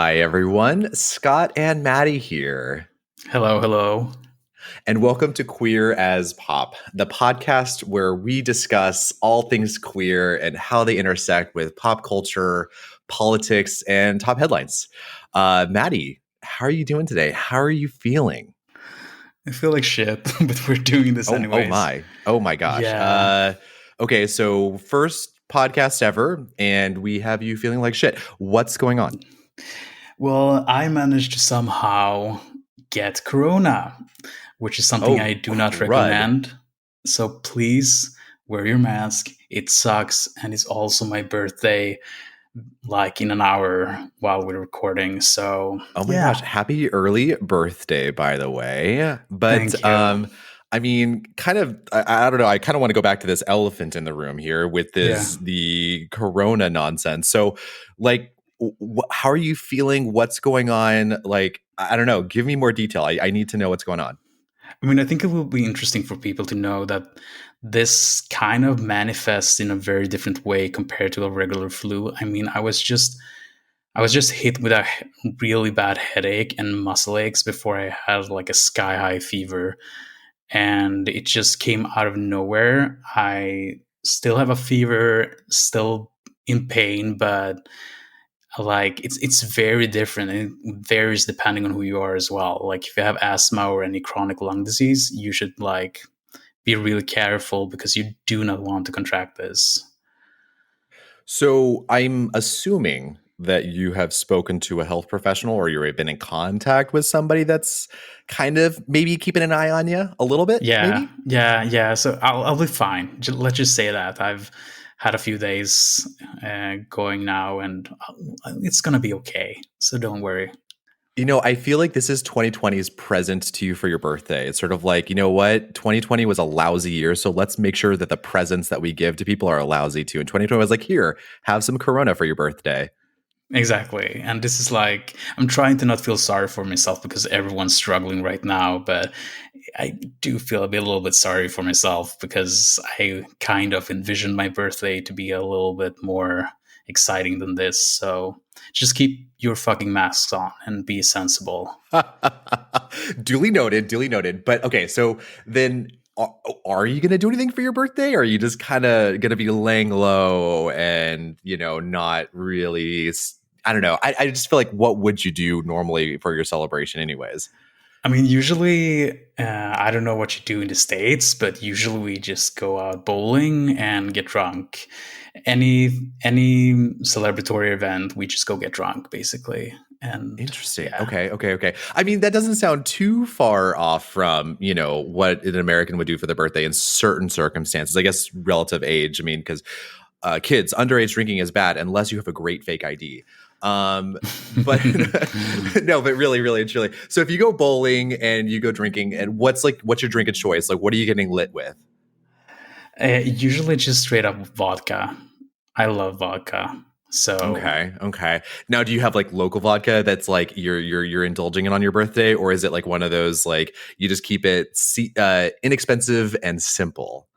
Hi, everyone. Scott and Matty here. Hello, hello. And welcome to Queer as Pop, the podcast where we discuss all things queer and how they intersect with pop culture, politics, and top headlines. Matty, how are you doing today? How are you feeling? I feel like shit, but we're doing this Oh anyways. my. Oh my gosh. Yeah. Okay, so first podcast ever, and we have you feeling like shit. What's going on? Well, I managed to somehow get corona, which is something I Oh, do not crud. recommend. So please wear your mask. It sucks. And it's also my birthday, like in an hour while we're recording. So Oh my gosh, yeah, happy early birthday, by the way. But thank you. I mean, kind of I don't know, I kind of want to go back to this elephant in the room here with Yeah. this the corona nonsense. So like how are you feeling? What's going on? Like, I don't know, give me more detail. I need to know what's going on. I mean, I think it will be interesting for people to know that this kind of manifests in a very different way compared to a regular flu. I mean, I was just hit with a really bad headache and muscle aches before I had like a sky high fever, and it just came out of nowhere. I still have a fever, still in pain, but like it's very different, and it varies depending on who you are as well. Like if you have asthma or any chronic lung disease, you should like be really careful because you do not want to contract this. So I'm assuming that you have spoken to a health professional or you've been in contact with somebody that's kind of maybe keeping an eye on you a little bit, Yeah, maybe? yeah. So I'll be fine. Let's just say that I've had a few days going now, and it's gonna be okay. So don't worry. You know, I feel like this is 2020's present to you for your birthday. It's sort of like, you know what? 2020 was a lousy year, so let's make sure that the presents that we give to people are lousy too. And 2020 was like, here, have some Corona for your birthday. Exactly. And this is like, I'm trying to not feel sorry for myself because everyone's struggling right now, but I do feel a little bit sorry for myself because I kind of envisioned my birthday to be a little bit more exciting than this. So just keep your fucking masks on and be sensible. Duly noted, duly noted. But okay, so then are you going to do anything for your birthday? Or are you just kind of going to be laying low and, not really? I don't know. I just feel like what would you do normally for your celebration, anyways? I mean, usually, I don't know what you do in the States, but usually we just go out bowling and get drunk. Any celebratory event, we just go get drunk, basically. And Interesting. yeah, Okay. I mean, that doesn't sound too far off from, what an American would do for their birthday in certain circumstances. I guess relative age. I mean, because kids, underage drinking is bad unless you have a great fake ID. But no, but really, really, and truly. So if you go bowling and you go drinking, and what's your drink of choice? Like, what are you getting lit with? usually just straight up vodka. I love vodka. So Okay. Now, do you have like local vodka that's like you're indulging in on your birthday, or is it like one of those like you just keep it inexpensive and simple?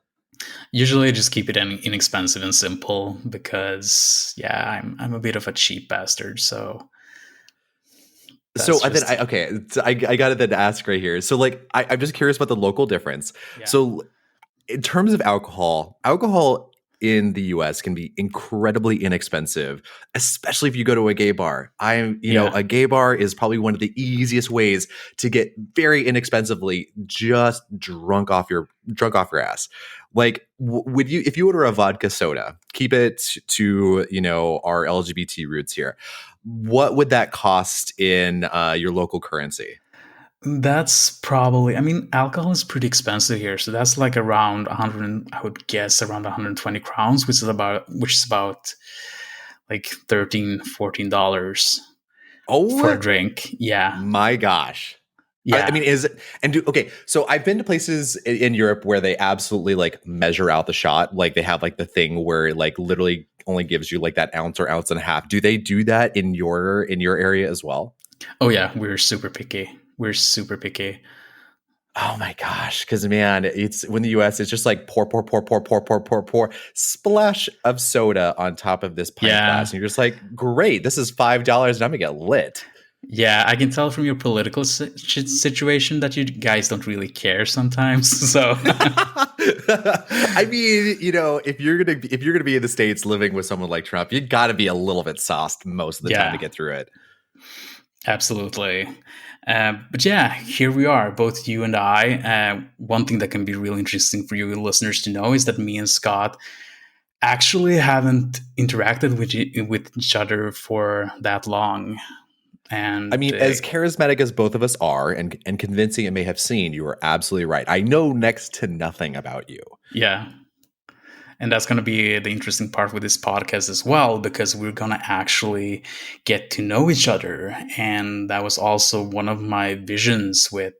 usually I just keep it inexpensive and simple because yeah, I'm a bit of a cheap bastard. So So that's then just I got to then ask right here. So like I'm just curious about the local difference. yeah. So in terms of alcohol in the US can be incredibly inexpensive, especially if you go to a gay bar. Yeah. A gay bar is probably one of the easiest ways to get very inexpensively just drunk off your ass. Like, would you, if you order a vodka soda, keep it to, our LGBT roots here, what would that cost in your local currency? That's probably, I mean, alcohol is pretty expensive here. So that's like around 100, I would guess around 120 crowns, which is about like 13, $14 for a Oh drink. Yeah. my gosh. I Yeah. mean, is it and do okay? So I've been to places in Europe where they absolutely like measure out the shot. Like they have like the thing where it like literally only gives you like that ounce or ounce and a half. Do they do that in your area as well? Oh, yeah. We're super picky. We're super picky. Oh my gosh, because man, it's when the US is just like pour, splash of soda on top of this pint glass. Yeah. And you're just like, great, this is $5 and I'm gonna get lit. Yeah, I can tell from your political situation that you guys don't really care sometimes. So, I mean, if you're gonna be in the States living with someone like Trump, you gotta be a little bit sauced most of the time to yeah, get through it. absolutely. But yeah, here we are, both you and I. One thing that can be really interesting for you listeners to know is that me and Scott actually haven't interacted with each other for that long. I And mean, as charismatic as both of us are and convincing it may have seemed, you are absolutely right. I know next to nothing about you. yeah, and that's going to be the interesting part with this podcast as well, because we're going to actually get to know each other. And that was also one of my visions with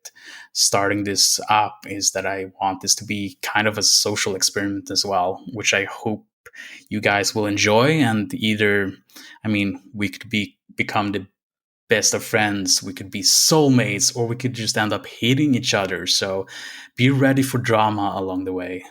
starting this up, is that I want this to be kind of a social experiment as well, which I hope you guys will enjoy. And either, I mean, we could become the best of friends, we could be soulmates, or we could just end up hating each other. So be ready for drama along the way.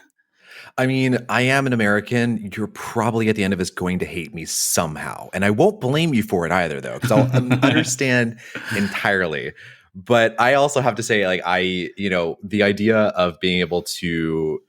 I mean, I am an American. You're probably at the end of this going to hate me somehow. And I won't blame you for it either, though, because I'll understand entirely. But I also have to say, like, the idea of being able to,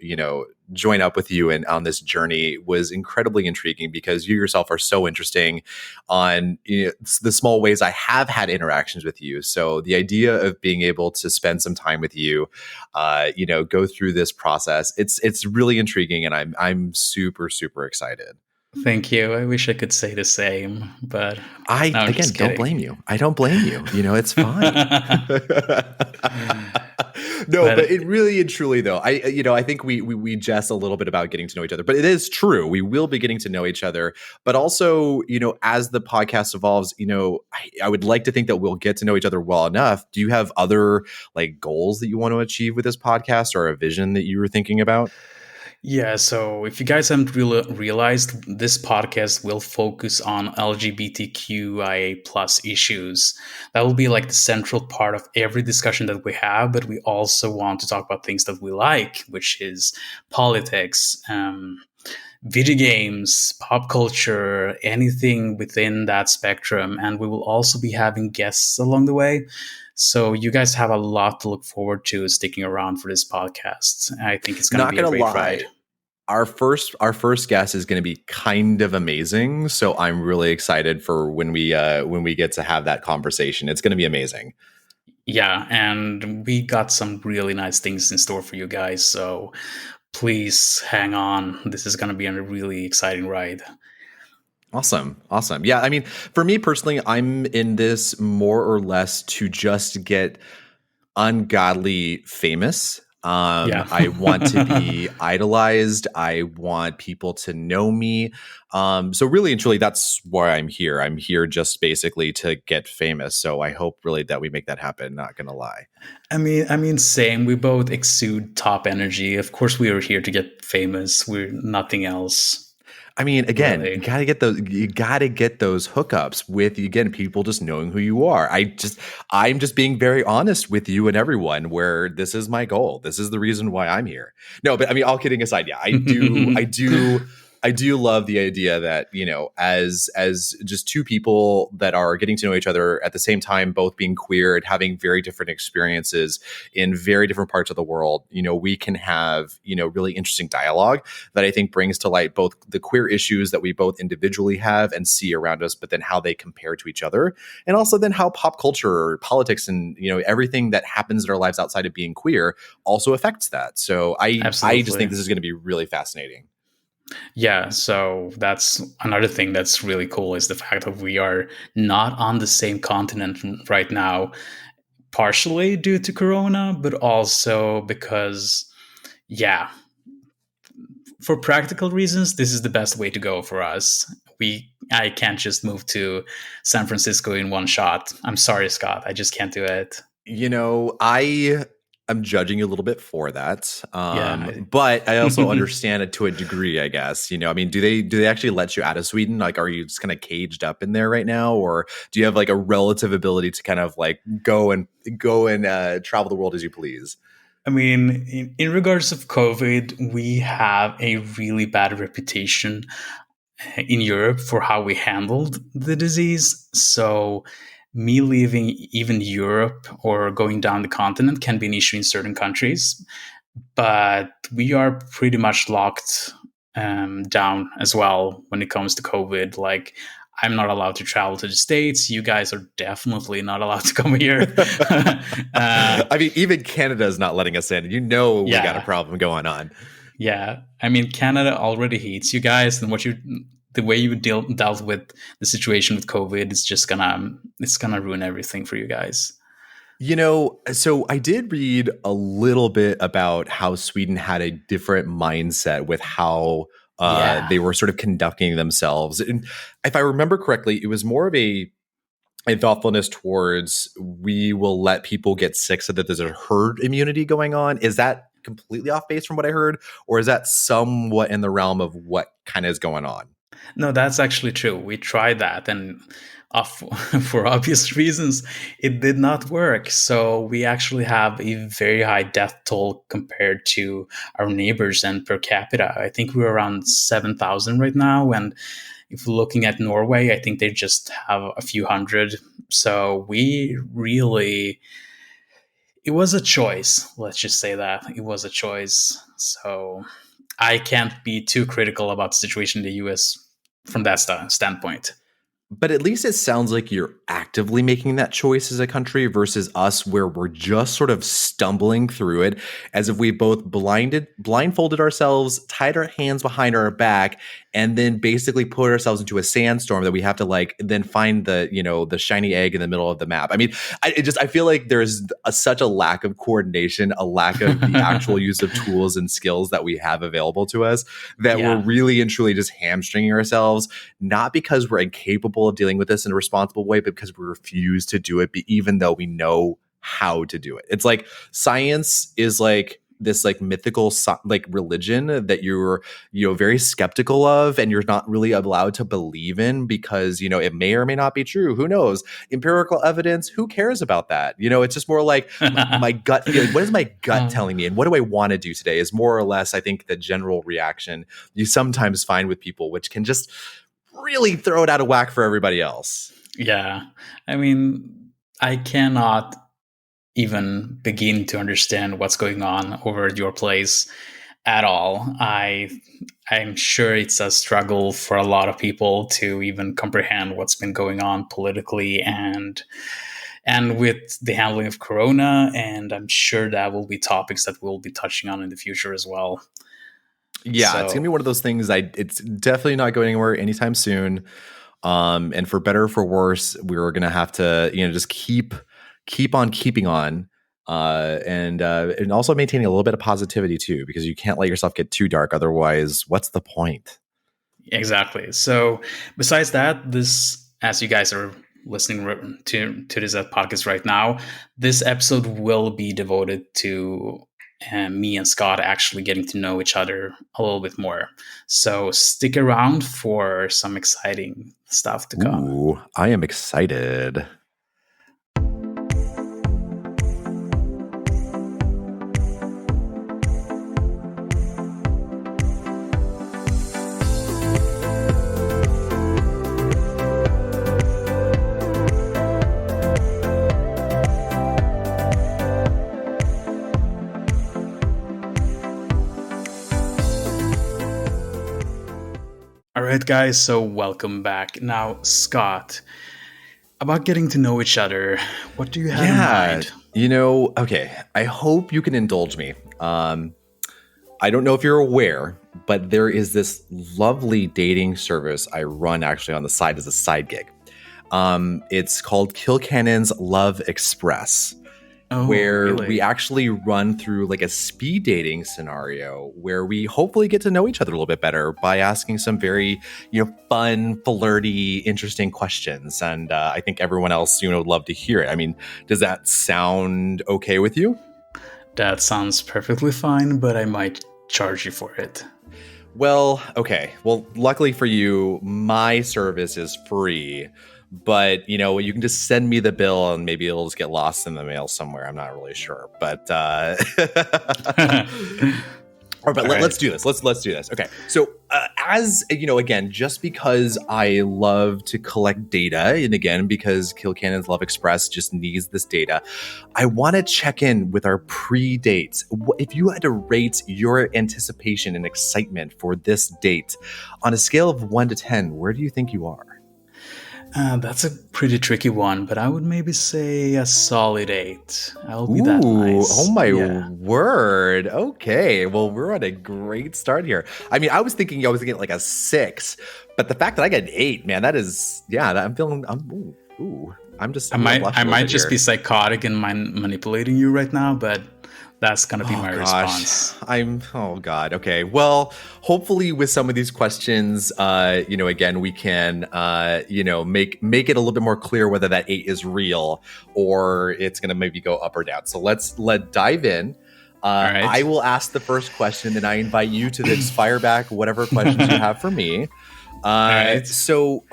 join up with you and on this journey was incredibly intriguing because you yourself are so interesting on the small ways I have had interactions with you. So the idea of being able to spend some time with you, go through this process, it's really intriguing, and I'm super super excited. Thank you. I wish I could say the same, but I no, I'm again just don't kidding. blame you. I don't blame you. It's fine. No, but But it really and truly though, I think we jest a little bit about getting to know each other, but it is true. We will be getting to know each other, but also, as the podcast evolves, I would like to think that we'll get to know each other well enough. Do you have other like goals that you want to achieve with this podcast or a vision that you were thinking about? yeah, so if you guys haven't realized, this podcast will focus on LGBTQIA plus issues. That will be like the central part of every discussion that we have, but we also want to talk about things that we like, which is politics, video games, pop culture, anything within that spectrum. And we will also be having guests along the way. So you guys have a lot to look forward to sticking around for this podcast. I think it's going to Not be a gonna great lie. ride. Our first guest is going to be kind of amazing, so I'm really excited for when we get to have that conversation. It's going to be amazing. Yeah, and we got some really nice things in store for you guys. So please hang on. This is going to be a really exciting ride. Awesome. Yeah, I mean, for me personally, I'm in this more or less to just get ungodly famous. Yeah. I want to be idolized. I want people to know me. So really and truly, that's why I'm here. I'm here just basically to get famous. So I hope really that we make that happen. Not gonna lie. I mean, same. We both exude top energy. Of course, we are here to get famous. We're nothing else, I mean, again, really. you gotta get those hookups with again people just knowing who you are. I'm just being very honest with you and everyone where this is my goal. This is the reason why I'm here. No, but I mean, all kidding aside, yeah, I do love the idea that, as just two people that are getting to know each other at the same time, both being queer and having very different experiences in very different parts of the world, we can have, really interesting dialogue that I think brings to light both the queer issues that we both individually have and see around us, but then how they compare to each other. And also then how pop culture, politics, and, everything that happens in our lives outside of being queer also affects that. So I just Absolutely. think this is going to be really fascinating. Yeah, so that's another thing that's really cool, is the fact that we are not on the same continent right now, partially due to Corona, but also because, yeah, for practical reasons, this is the best way to go for us. I can't just move to San Francisco in one shot. I'm sorry, Scott. I just can't do it. I am judging you a little bit for that. Yeah. But I also understand it to a degree, I guess. I mean, do they actually let you out of Sweden? Like, are you just kind of caged up in there right now? Or do you have like a relative ability to kind of like go and travel the world as you please? I mean, in regards of COVID, we have a really bad reputation in Europe for how we handled the disease. So, me leaving even Europe or going down the continent can be an issue in certain countries. But we are pretty much locked down as well when it comes to COVID. Like, I'm not allowed to travel to the States. You guys are definitely not allowed to come here. I mean, even Canada is not letting us in. You know, we got a Yeah, problem going on. yeah. I mean, Canada already hates you guys, and the way you dealt with the situation with COVID is just gonna ruin everything for you guys. You know, so I did read a little bit about how Sweden had a different mindset with how Yeah. they were sort of conducting themselves. And if I remember correctly, it was more of a thoughtfulness towards we will let people get sick so that there's a herd immunity going on. Is that completely off base from what I heard? Or is that somewhat in the realm of what kind of is going on? No, that's actually true. We tried that, and for obvious reasons, it did not work. So we actually have a very high death toll compared to our neighbors and per capita. I think we're around 7,000 right now, and if we're looking at Norway, I think they just have a few hundred. So we really, it was a choice. Let's just say that it was a choice. So I can't be too critical about the situation in the US from that standpoint. But at least it sounds like you're actively making that choice as a country versus us, where we're just sort of stumbling through it as if we both blindfolded ourselves, tied our hands behind our back, and then basically put ourselves into a sandstorm that we have to like then find the shiny egg in the middle of the map. I mean, I feel like there's such a lack of coordination, a lack of the actual use of tools and skills that we have available to us, that we're Yeah. really and truly just hamstringing ourselves, not because we're incapable of dealing with this in a responsible way, but because we refuse to do it, even though we know how to do it. It's like science is like this like mythical like religion that you're very skeptical of, and you're not really allowed to believe in because it may or may not be true. Who knows? Empirical evidence, who cares about that? It's just more like my gut feeling. What is my gut telling me, and what do I want to do today is more or less, I think, the general reaction you sometimes find with people, which can just really throw it out of whack for everybody else. Yeah. I mean, I cannot even begin to understand what's going on over at your place at all. I'm sure it's a struggle for a lot of people to even comprehend what's been going on politically and with the handling of corona, and I'm sure that will be topics that we'll be touching on in the future as well. Yeah, it's gonna be So one of those things. It's definitely not going anywhere anytime soon. And for better or for worse, we're gonna have to, just keep on keeping on, and also maintaining a little bit of positivity too, because you can't let yourself get too dark. Otherwise, what's the point? exactly. So besides that, this, as you guys are listening to this podcast right now, this episode will be devoted to me and Scott actually getting to know each other a little bit more. So stick around for some exciting stuff to come. Ooh, I am excited. All right, guys, so welcome back. Now, Scott, about getting to know each other, what do you have in mind? Okay, I hope you can indulge me. I don't know if you're aware, but there is this lovely dating service I run actually on the side as a side gig. It's called Kilcannon's Love Express, Oh, where really? we actually run through like a speed dating scenario where we hopefully get to know each other a little bit better by asking some very, fun, flirty, interesting questions. And I think everyone else, would love to hear it. I mean, does that sound okay with you? That sounds perfectly fine, but I might charge you for it. Well, okay. Well, luckily for you, my service is free. but you can just send me the bill and maybe it'll just get lost in the mail somewhere. I'm not really sure, but or but let's do this. Let's do this. Okay. So as again, just because I love to collect data, and again because Kilcannon's Love Express just needs this data, I want to check in with our pre-dates. If you had to rate your anticipation and excitement for this date on a scale of 1 to 10, where do you think you are? That's a pretty tricky one, but I would maybe say a solid 8. I'll be that nice. Oh my word. Okay. Well, we're on a great start here. I mean, I was thinking like a 6, but the fact that I get an 8, man, that is, I'm feeling, I might just be psychotic and manipulating you right now, but that's going to be my response. Oh God. Okay. Well, hopefully with some of these questions, again, we can, make it a little bit more clear whether that 8 is real or it's going to maybe go up or down. So let's dive in. Right. I will ask the first question, and I invite you to fire back whatever questions you have for me. Right. So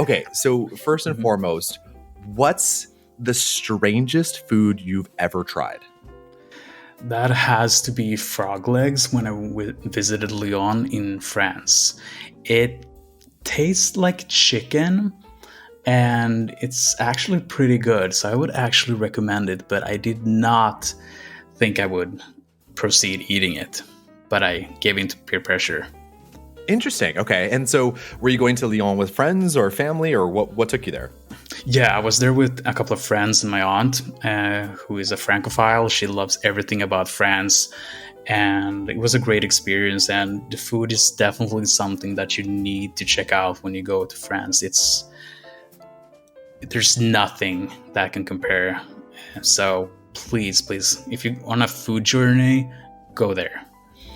first and foremost, what's the strangest food you've ever tried? That has to be frog legs when I visited Lyon in France. It tastes like chicken and it's actually pretty good. So I would actually recommend it, but I did not think I would proceed eating it. But I gave in to peer pressure. Interesting. Okay. And so were you going to Lyon with friends or family, or what took you there? Yeah, I was there with a couple of friends and my aunt, who is a Francophile. She loves everything about France, and it was a great experience. And the food is definitely something that you need to check out when you go to France. There's nothing that can compare. So please, if you're on a food journey, go there.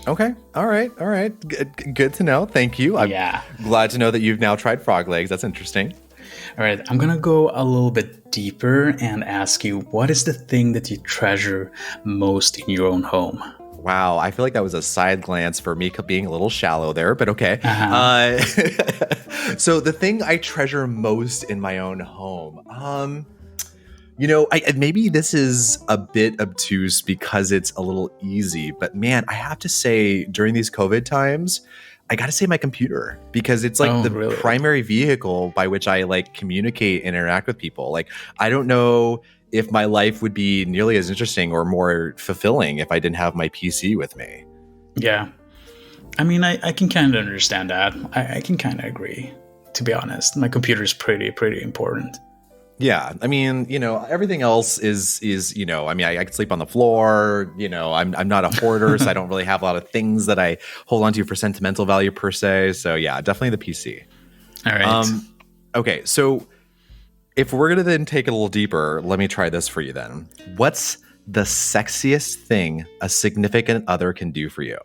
Okay. All right. Good to know. Thank you. I'm glad to know that you've now tried frog legs. That's interesting. All right, I'm going to go a little bit deeper and ask you, what is the thing that you treasure most in your own home? Wow, I feel like that was a side glance for me being a little shallow there, but okay. So the thing I treasure most in my own home, maybe this is a bit obtuse because it's a little easy, but man, I have to say during these COVID times, I got to say my computer, because it's like primary vehicle by which I like communicate and interact with people. Like, I don't know if my life would be nearly as interesting or more fulfilling if I didn't have my PC with me. Yeah. I mean, I can kind of understand that. I can kind of agree, to be honest. My computer is pretty important. Yeah, I mean, everything else is I could sleep on the floor. I'm not a hoarder, so I don't really have a lot of things that I hold on to for sentimental value per se. So yeah, definitely the PC. All right. Okay, so if we're gonna then take it a little deeper, let me try this for you then. What's the sexiest thing a significant other can do for you?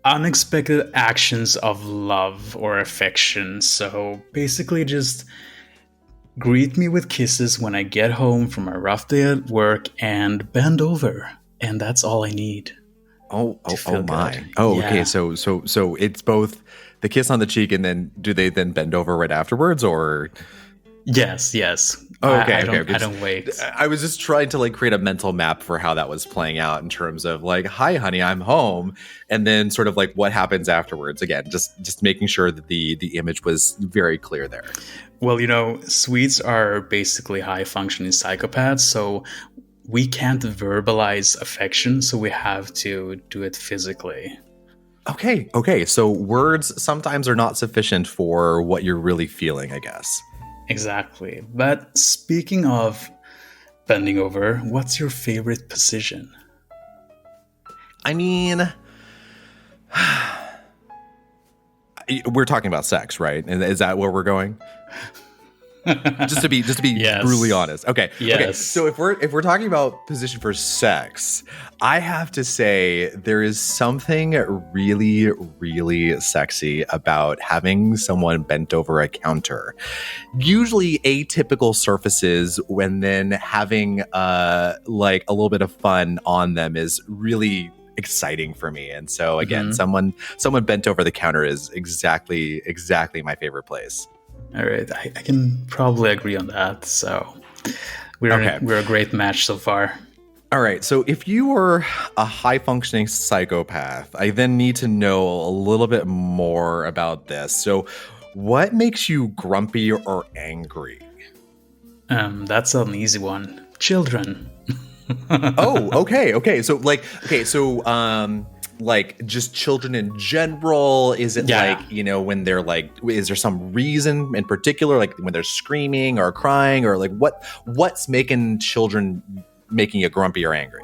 Unexpected actions of love or affection. So basically just greet me with kisses when I get home from a rough day at work and bend over. And that's all I need. Oh my. Good. Oh, yeah. Okay. So it's both the kiss on the cheek, and then do they then bend over right afterwards, or? Yes. Oh, okay. I don't wait. I was just trying to create a mental map for how that was playing out in terms of hi, honey, I'm home. And then sort of what happens afterwards. Again, just making sure that the image was very clear there. Well, Swedes are basically high functioning psychopaths. So we can't verbalize affection. So we have to do it physically. Okay. So words sometimes are not sufficient for what you're really feeling, I guess. Exactly. But speaking of bending over, what's your favorite position? I mean, we're talking about sex, right? And is that where we're going? just to be yes. Brutally honest. Okay. Yes. Okay. So if we're talking about position for sex, I have to say there is something really, really sexy about having someone bent over a counter. Usually atypical surfaces, when then having a little bit of fun on them is really exciting for me. And so again, someone bent over the counter is exactly my favorite place. All right, I can probably agree on that. So Okay. we're a great match so far. All right. So if you were a high functioning psychopath, I then need to know a little bit more about this. So, what makes you grumpy or angry? That's an easy one. Children. Oh, okay. Okay. So, like just children in general, is it Yeah. like, when they're like, is there some reason in particular, like when they're screaming or crying, or like what's making you grumpy or angry?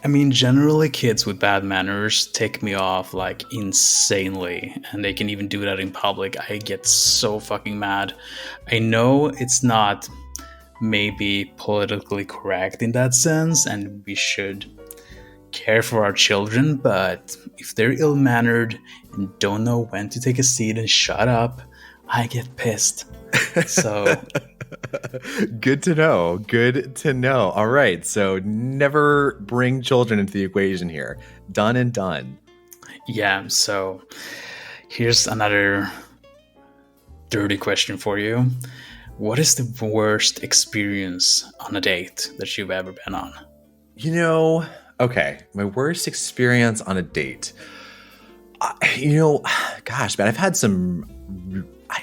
I mean, generally, kids with bad manners tick me off like insanely, and they can even do that in public. I get so fucking mad. I know it's not maybe politically correct in that sense, and we should care for our children, but if they're ill mannered and don't know when to take a seat and shut up, I get pissed. So Good to know. Good to know. All right. So never bring children into the equation here. Done and done. yeah, so here's another dirty question for you. What is the worst experience on a date that you've ever been on? Okay. My worst experience on a date. Gosh, man, I've had some.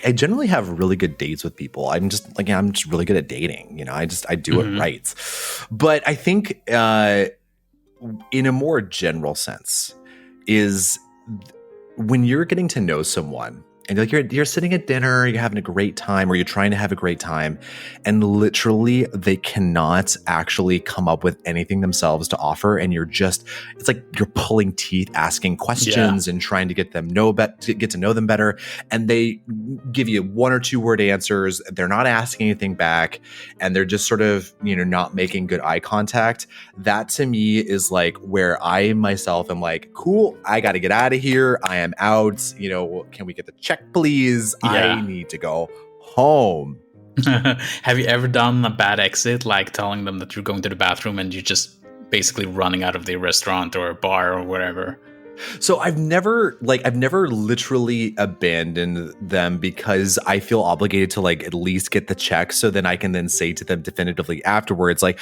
I generally have really good dates with people. I'm just really good at dating. I do it right. But I think in a more general sense is when you're getting to know someone and you're sitting at dinner, you're having a great time, or you're trying to have a great time, and literally they cannot actually come up with anything themselves to offer, and it's like you're pulling teeth, asking questions and trying to get to know them better, and they give you 1 or 2 word answers. They're not asking anything back, and they're just sort of not making good eye contact. That to me is like where I myself am like, cool, I got to get out of here. I am out. Can we get the check, please? Yeah. I need to go home. Have you ever done a bad exit, like telling them that you're going to the bathroom and you're just basically running out of the restaurant or bar or whatever? So I've never literally abandoned them because I feel obligated to like at least get the check, so then I can then say to them definitively afterwards, like,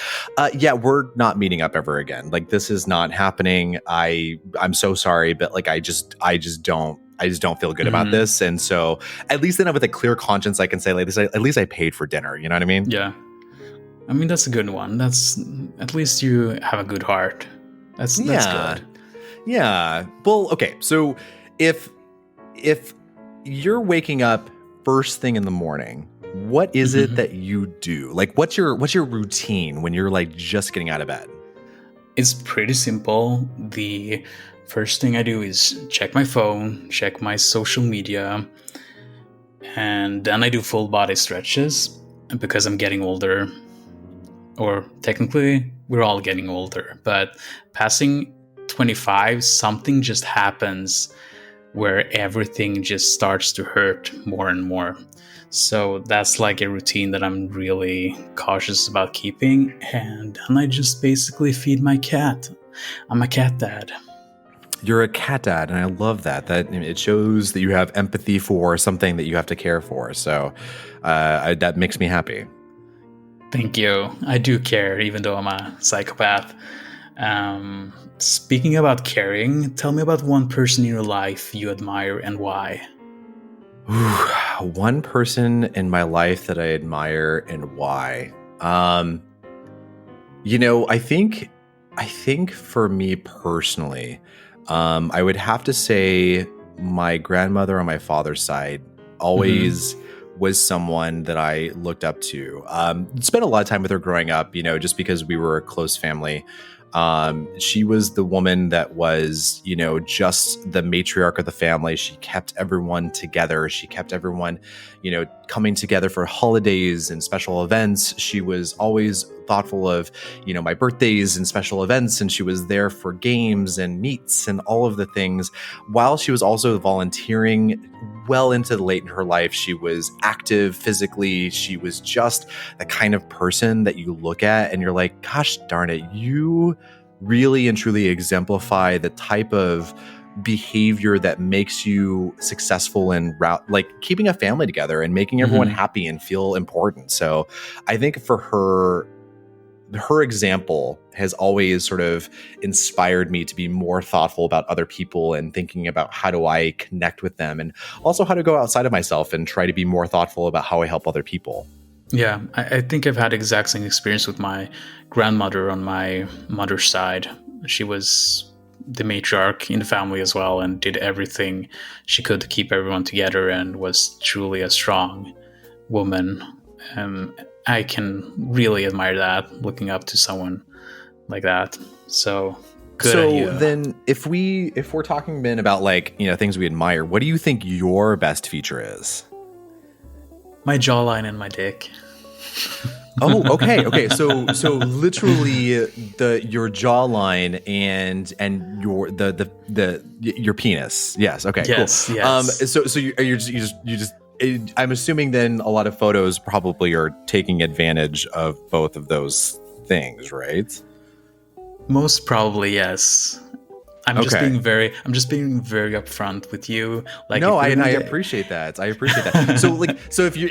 yeah, we're not meeting up ever again. Like, this is not happening. I'm so sorry, but like I just don't feel good about this. And so at least then with a clear conscience, I can say like this, at least I paid for dinner. You know what I mean? Yeah. I mean, that's a good one. That's at least you have a good heart. That's good. Yeah. Well, okay. So if you're waking up first thing in the morning, what is it that you do? Like, what's your routine when you're like just getting out of bed? It's pretty simple. The first thing I do is check my phone, check my social media, and then I do full body stretches because I'm getting older. Or technically, we're all getting older, but passing 25, something just happens where everything just starts to hurt more and more. So that's like a routine that I'm really cautious about keeping. And then I just basically feed my cat. I'm a cat dad. You're a cat dad, and I love that. That it shows that you have empathy for something that you have to care for. So that makes me happy. Thank you. I do care, even though I'm a psychopath. Speaking about caring, tell me about one person in your life you admire and why. One person in my life that I admire and why. I think for me personally, I would have to say my grandmother on my father's side always was someone that I looked up to. Spent a lot of time with her growing up, just because we were a close family. She was the woman that was, just the matriarch of the family. She kept everyone together. She kept everyone, coming together for holidays and special events. She was always thoughtful of, my birthdays and special events. And she was there for games and meets and all of the things, while she was also volunteering well into the late in her life. She was active physically. She was just the kind of person that you look at and you're like, gosh darn it, you really and truly exemplify the type of behavior that makes you successful in like keeping a family together and making everyone happy and feel important. So I think for her example has always sort of inspired me to be more thoughtful about other people and thinking about how do I connect with them, and also how to go outside of myself and try to be more thoughtful about how I help other people. Yeah, I think I've had exact same experience with my grandmother on my mother's side. She was the matriarch in the family as well, and did everything she could to keep everyone together, and was truly a strong woman. I can really admire that, looking up to someone like that. So good. So then if we're talking, Ben, about like, things we admire, what do you think your best feature is? My jawline and my dick. Oh, okay. So literally your jawline and your penis. Yes. Okay. Yes, cool. yes. So you just I'm assuming then a lot of photos probably are taking advantage of both of those things, right? Most probably, yes. I'm just being very upfront with you. Like, no, I appreciate that. I appreciate that. So if you're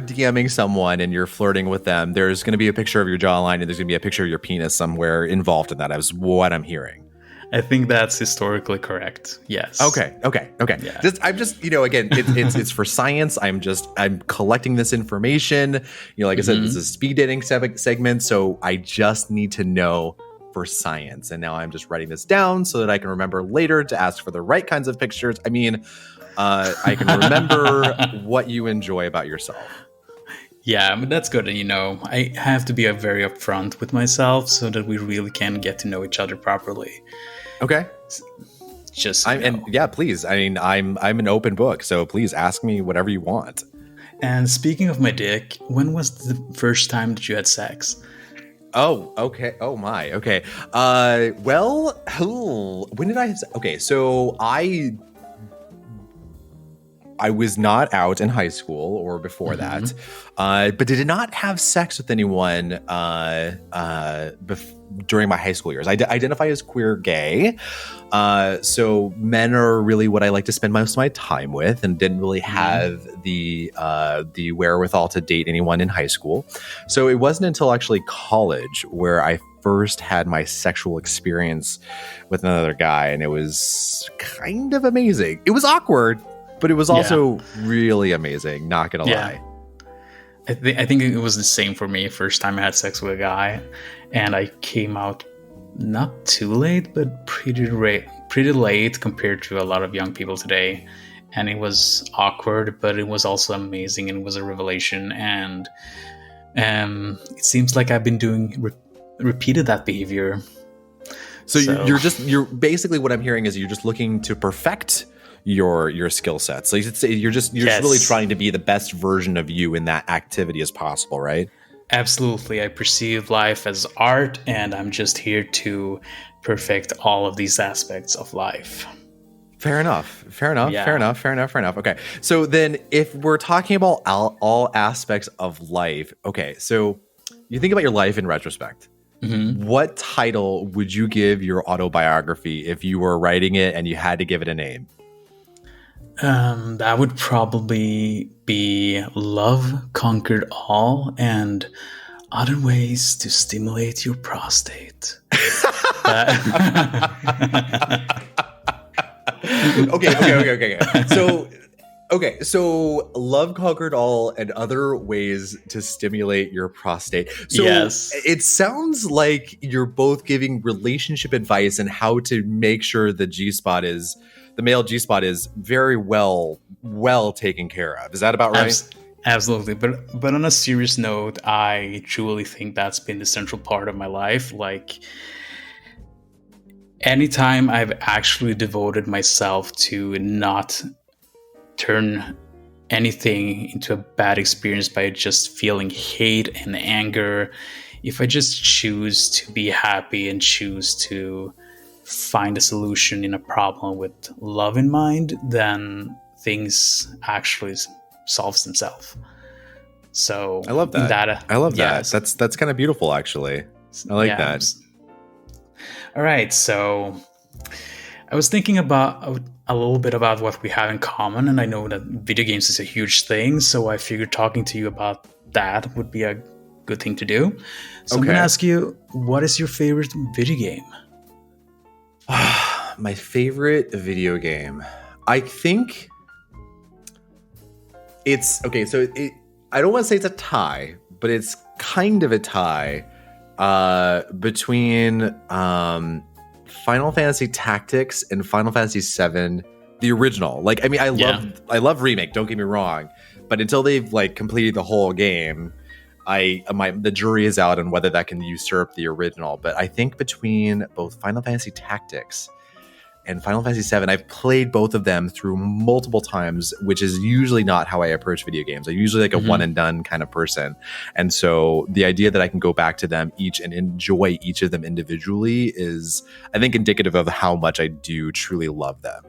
DMing someone and you're flirting with them, there's going to be a picture of your jawline and there's going to be a picture of your penis somewhere involved in that. Is what I'm hearing. I think that's historically correct. Yes. Okay. Yeah. I'm just again, it's for science. I'm collecting this information. Like I said, this is a speed dating segment, so I just need to know for science. And now I'm just writing this down so that I can remember later to ask for the right kinds of pictures. I mean, I can remember what you enjoy about yourself. Yeah, but that's good. I have to be very upfront with myself so that we really can get to know each other properly. Okay. And yeah, please. I mean, I'm an open book, so please ask me whatever you want. And speaking of my dick, when was the first time that you had sex? Oh, okay. Oh my. Okay. Well, when did I have sex? Okay, so I was not out in high school or before that, but did not have sex with anyone during my high school years. I identify as queer gay, so men are really what I like to spend most of my time with, and didn't really have the wherewithal to date anyone in high school. So it wasn't until actually college where I first had my sexual experience with another guy, and it was kind of amazing. It was awkward, but it was also really amazing, not gonna lie. I think it was the same for me. First time I had sex with a guy, and I came out not too late, but pretty late compared to a lot of young people today. And it was awkward, but it was also amazing, and it was a revelation. And it seems like I've been doing repeated that behavior. So you're basically, what I'm hearing is you're just looking to perfect your skill set. So you're just really trying to be the best version of you in that activity as possible, right? Absolutely. I perceive life as art, and I'm just here to perfect all of these aspects of life. Fair enough. Okay. So then if we're talking about all aspects of life, okay, so you think about your life in retrospect. What title would you give your autobiography if you were writing it and you had to give it a name? That would probably be Love Conquered All and Other Ways to Stimulate Your Prostate. Okay. So Love Conquered All and Other Ways to Stimulate Your Prostate. So it sounds like you're both giving relationship advice and how to make sure the male G-spot is very well taken care of. Is that about right? Absolutely. But on a serious note, I truly think that's been the central part of my life. Like, anytime I've actually devoted myself to not turn anything into a bad experience by just feeling hate and anger, if I just choose to be happy and choose to find a solution in a problem with love in mind, then things actually solves themselves. So I love that. I love that. That's kind of beautiful, actually. I like that. All right. So I was thinking about a little bit about what we have in common, and I know that video games is a huge thing, so I figured talking to you about that would be a good thing to do. So I'm going to ask you, what is your favorite video game? My favorite video game. I think it's okay. So I don't want to say it's a tie, but it's kind of a tie between Final Fantasy Tactics and Final Fantasy VII, the original. Like, I mean, I love remake. Don't get me wrong, but until they've like completed the whole game, the jury is out on whether that can usurp the original. But I think between both Final Fantasy Tactics and Final Fantasy VII, I've played both of them through multiple times, which is usually not how I approach video games. I'm usually like a one and done kind of person. And so the idea that I can go back to them each and enjoy each of them individually is, I think, indicative of how much I do truly love them.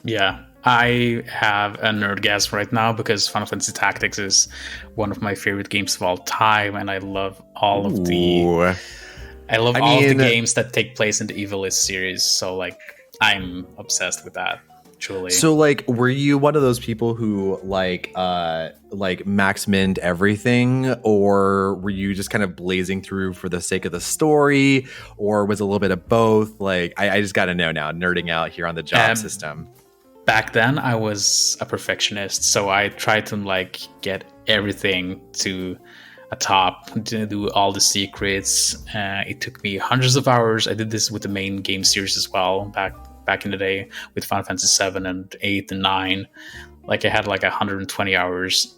Yeah, I have a nerdgasm right now because Final Fantasy Tactics is one of my favorite games of all time, and I love all of the games that take place in the Evilist series. So like, I'm obsessed with that, truly. So, like, were you one of those people who like max minned everything, or were you just kind of blazing through for the sake of the story, or was it a little bit of both? Like, I just got to know now, nerding out here on the job system. Back then, I was a perfectionist, so I tried to like get everything to a top, to do all the secrets. It took me hundreds of hours. I did this with the main game series as well, back in the day with Final Fantasy 7 and 8 and 9. Like, I had like 120 hours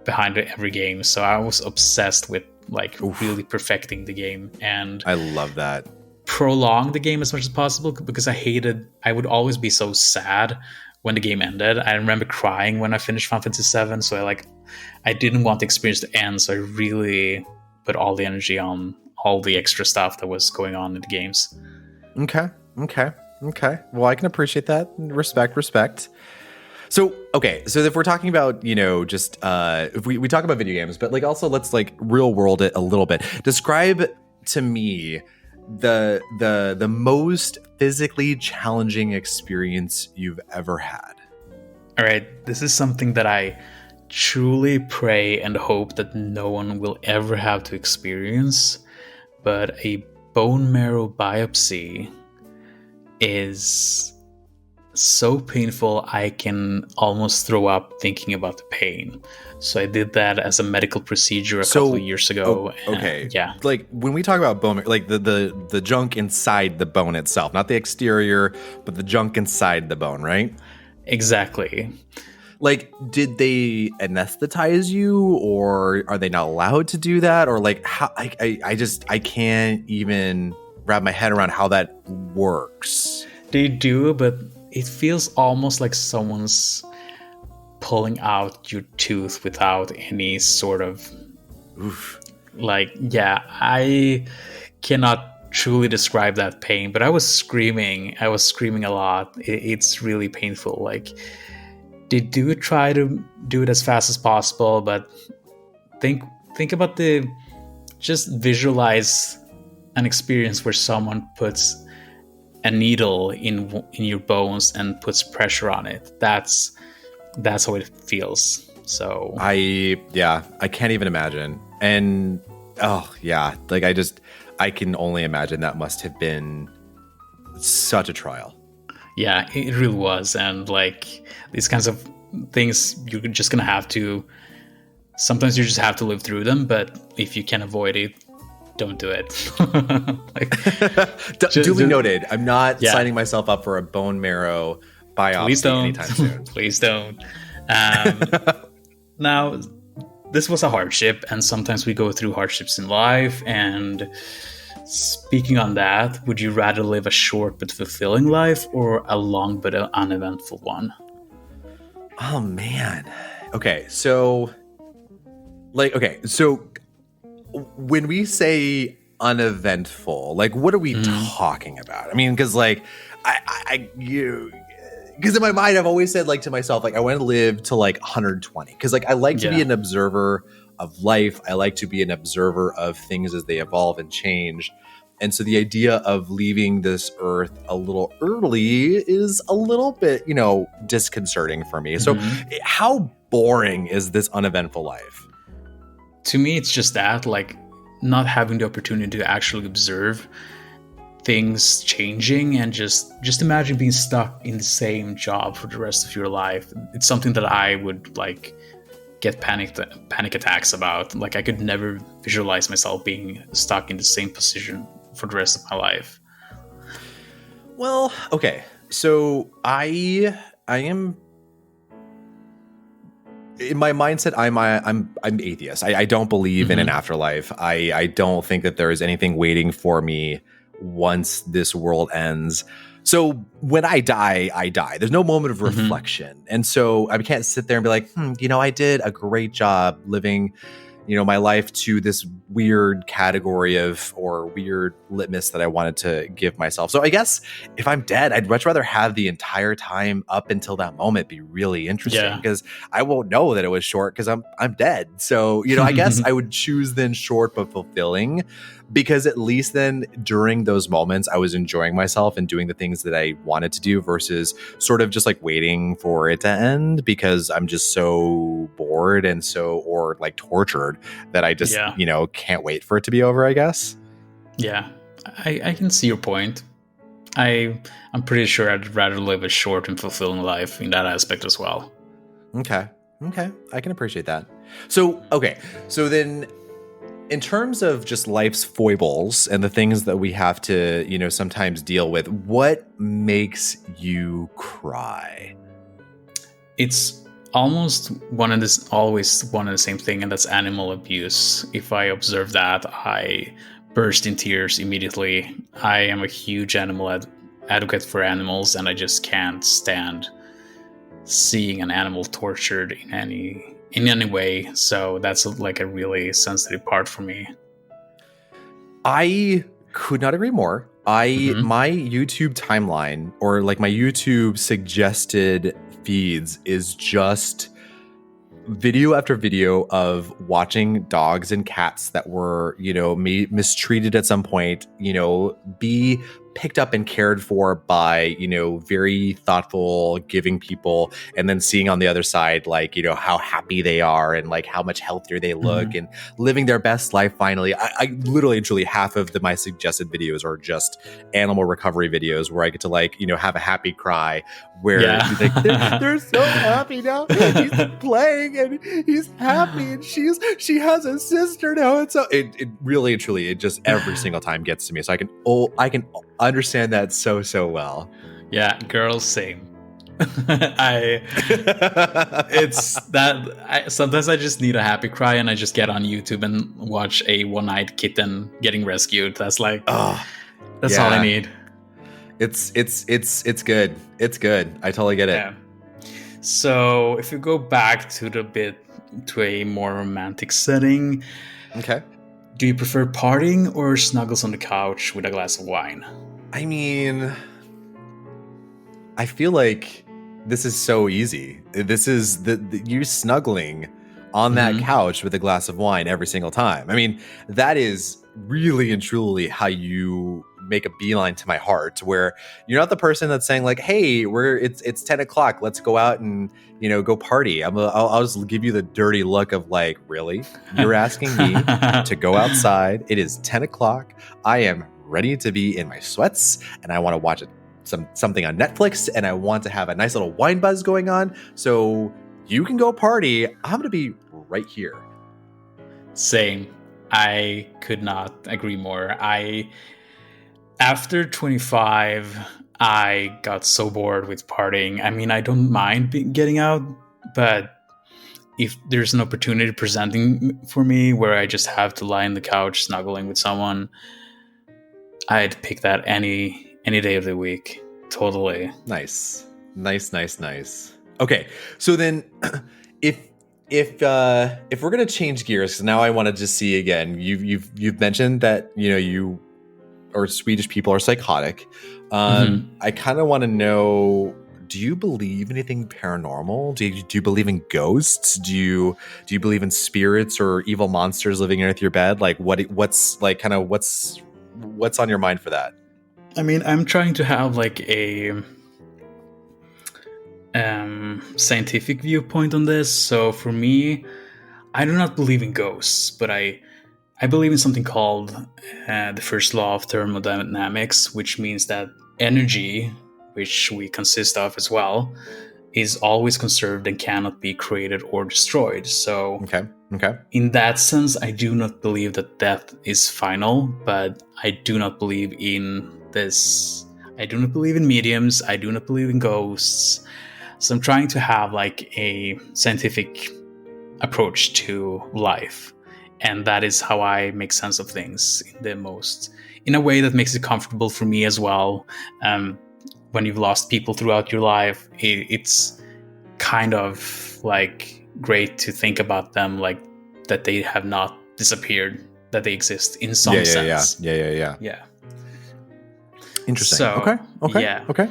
behind every game, so I was obsessed with like really perfecting the game, and I love that. Prolong the game as much as possible, because I would always be so sad when the game ended. I remember crying when I finished Final Fantasy 7, so I didn't want the experience to end, so I really put all the energy on all the extra stuff that was going on in the games. Okay. Well, I can appreciate that. Respect. So, okay. So if we're talking about, just if we talk about video games, but like also let's like real world it a little bit. Describe to me the most physically challenging experience you've ever had. All right. This is something that I truly pray and hope that no one will ever have to experience, but a bone marrow biopsy is so painful I can almost throw up thinking about the pain. So I did that as a medical procedure a couple of years ago. Okay. Yeah. Like when we talk about bone, like the junk inside the bone itself, not the exterior, but the junk inside the bone, right? Exactly. Like, did they anesthetize you, or are they not allowed to do that? Or like, how, I can't even wrap my head around how that works. They do, but it feels almost like someone's pulling out your tooth without any sort of like, yeah, I cannot truly describe that pain, but I was screaming a lot. It's really painful. Like, they do try to do it as fast as possible, but think about just visualize an experience where someone puts a needle in your bones and puts pressure on it. That's how it feels. So I can't even imagine. And like I can only imagine that must have been such a trial. Yeah, it really was. And like these kinds of things, you're just gonna have to, sometimes you just have to live through them, but if you can avoid it, don't do it. Duly noted. I'm not signing myself up for a bone marrow biopsy anytime soon. Please don't. Now, this was a hardship, and sometimes we go through hardships in life. And speaking on that, would you rather live a short but fulfilling life or a long but uneventful one? Oh, man. Okay, so when we say uneventful, like what are we talking about? I mean, because like because in my mind I've always said like to myself, like I want to live to like 120, because like I like to be an observer of life. I like to be an observer of things as they evolve and change. And so the idea of leaving this earth a little early is a little bit, disconcerting for me. So how boring is this uneventful life? To me, it's just that, like, not having the opportunity to actually observe things changing, and just imagine being stuck in the same job for the rest of your life. It's something that I would like get panic attacks about. Like, I could never visualize myself being stuck in the same position for the rest of my life. Well, okay. So I am, in my mindset, I'm atheist. I don't believe in an afterlife. I don't think that there is anything waiting for me once this world ends. So when I die, I die. There's no moment of reflection. And so I can't sit there and be like, I did a great job living, my life to this weird category or weird litmus that I wanted to give myself. So I guess if I'm dead, I'd much rather have the entire time up until that moment be really interesting, because I won't know that it was short because I'm dead. So, I guess I would choose then short but fulfilling, because at least then during those moments I was enjoying myself and doing the things that I wanted to do, versus sort of just like waiting for it to end because I'm just so bored and or like tortured that I just, can't wait for it to be over, I guess. Yeah, I can see your point. I'm pretty sure I'd rather live a short and fulfilling life in that aspect as well. Okay, I can appreciate that. So then, in terms of just life's foibles and the things that we have to, sometimes deal with, what makes you cry? It's always one and the same thing, and that's animal abuse. If I observe that, I burst in tears immediately. I am a huge animal advocate for animals, and I just can't stand seeing an animal tortured in any way. So that's like a really sensitive part for me. I could not agree more. My YouTube timeline, or like my YouTube suggested feeds, is just video after video of watching dogs and cats that were, mistreated at some point, be picked up and cared for by, very thoughtful, giving people, and then seeing on the other side, like, how happy they are and like how much healthier they look and living their best life finally. I literally and truly, half of my suggested videos are just animal recovery videos where I get to like, have a happy cry where they're so happy now. He's playing and he's happy, and she has a sister now. And so it really and truly, it just every single time gets to me. So I can understand that so well. Yeah, girls, same. Sometimes I just need a happy cry, and I just get on YouTube and watch a one-eyed kitten getting rescued. That's like, that's all I need. It's good. It's good. I totally get it. Yeah. So if you go back to a more romantic setting, okay. Do you prefer partying or snuggles on the couch with a glass of wine? I mean, I feel like this is so easy. This is you snuggling on that couch with a glass of wine every single time. I mean, that is really and truly how you make a beeline to my heart, where you're not the person that's saying like, hey, it's 10 o'clock, let's go out and go party. I'll just give you the dirty look of like, really? You're asking me to go outside? It is 10 o'clock. I am ready to be in my sweats, and I want to watch something on Netflix, and I want to have a nice little wine buzz going on. So you can go party. I'm going to be right here. Same. I could not agree more. After 25, I got so bored with partying. I mean, I don't mind getting out, but if there's an opportunity presenting for me where I just have to lie on the couch snuggling with someone, I'd pick that any day of the week. Totally. Nice. Okay, so then if we're gonna change gears, because now I wanted to see again. You've mentioned that you or Swedish people are psychotic. I kind of want to know: do you believe anything paranormal? Do you believe in ghosts? Do you believe in spirits or evil monsters living underneath your bed? Like what's what's on your mind for that? I mean, I'm trying to have like a scientific viewpoint on this. So for me, I do not believe in ghosts, but I believe in something called the first law of thermodynamics, which means that energy, which we consist of as well, is always conserved and cannot be created or destroyed. So Okay. in that sense, I do not believe that death is final, but I do not believe in this. I do not believe in mediums. I do not believe in ghosts. So I'm trying to have like a scientific approach to life. And that is how I make sense of things in a way that makes it comfortable for me as well. When you've lost people throughout your life, it's kind of like great to think about them like that they have not disappeared, that they exist in some sense. Yeah. Interesting. So, Okay. Yeah. Okay.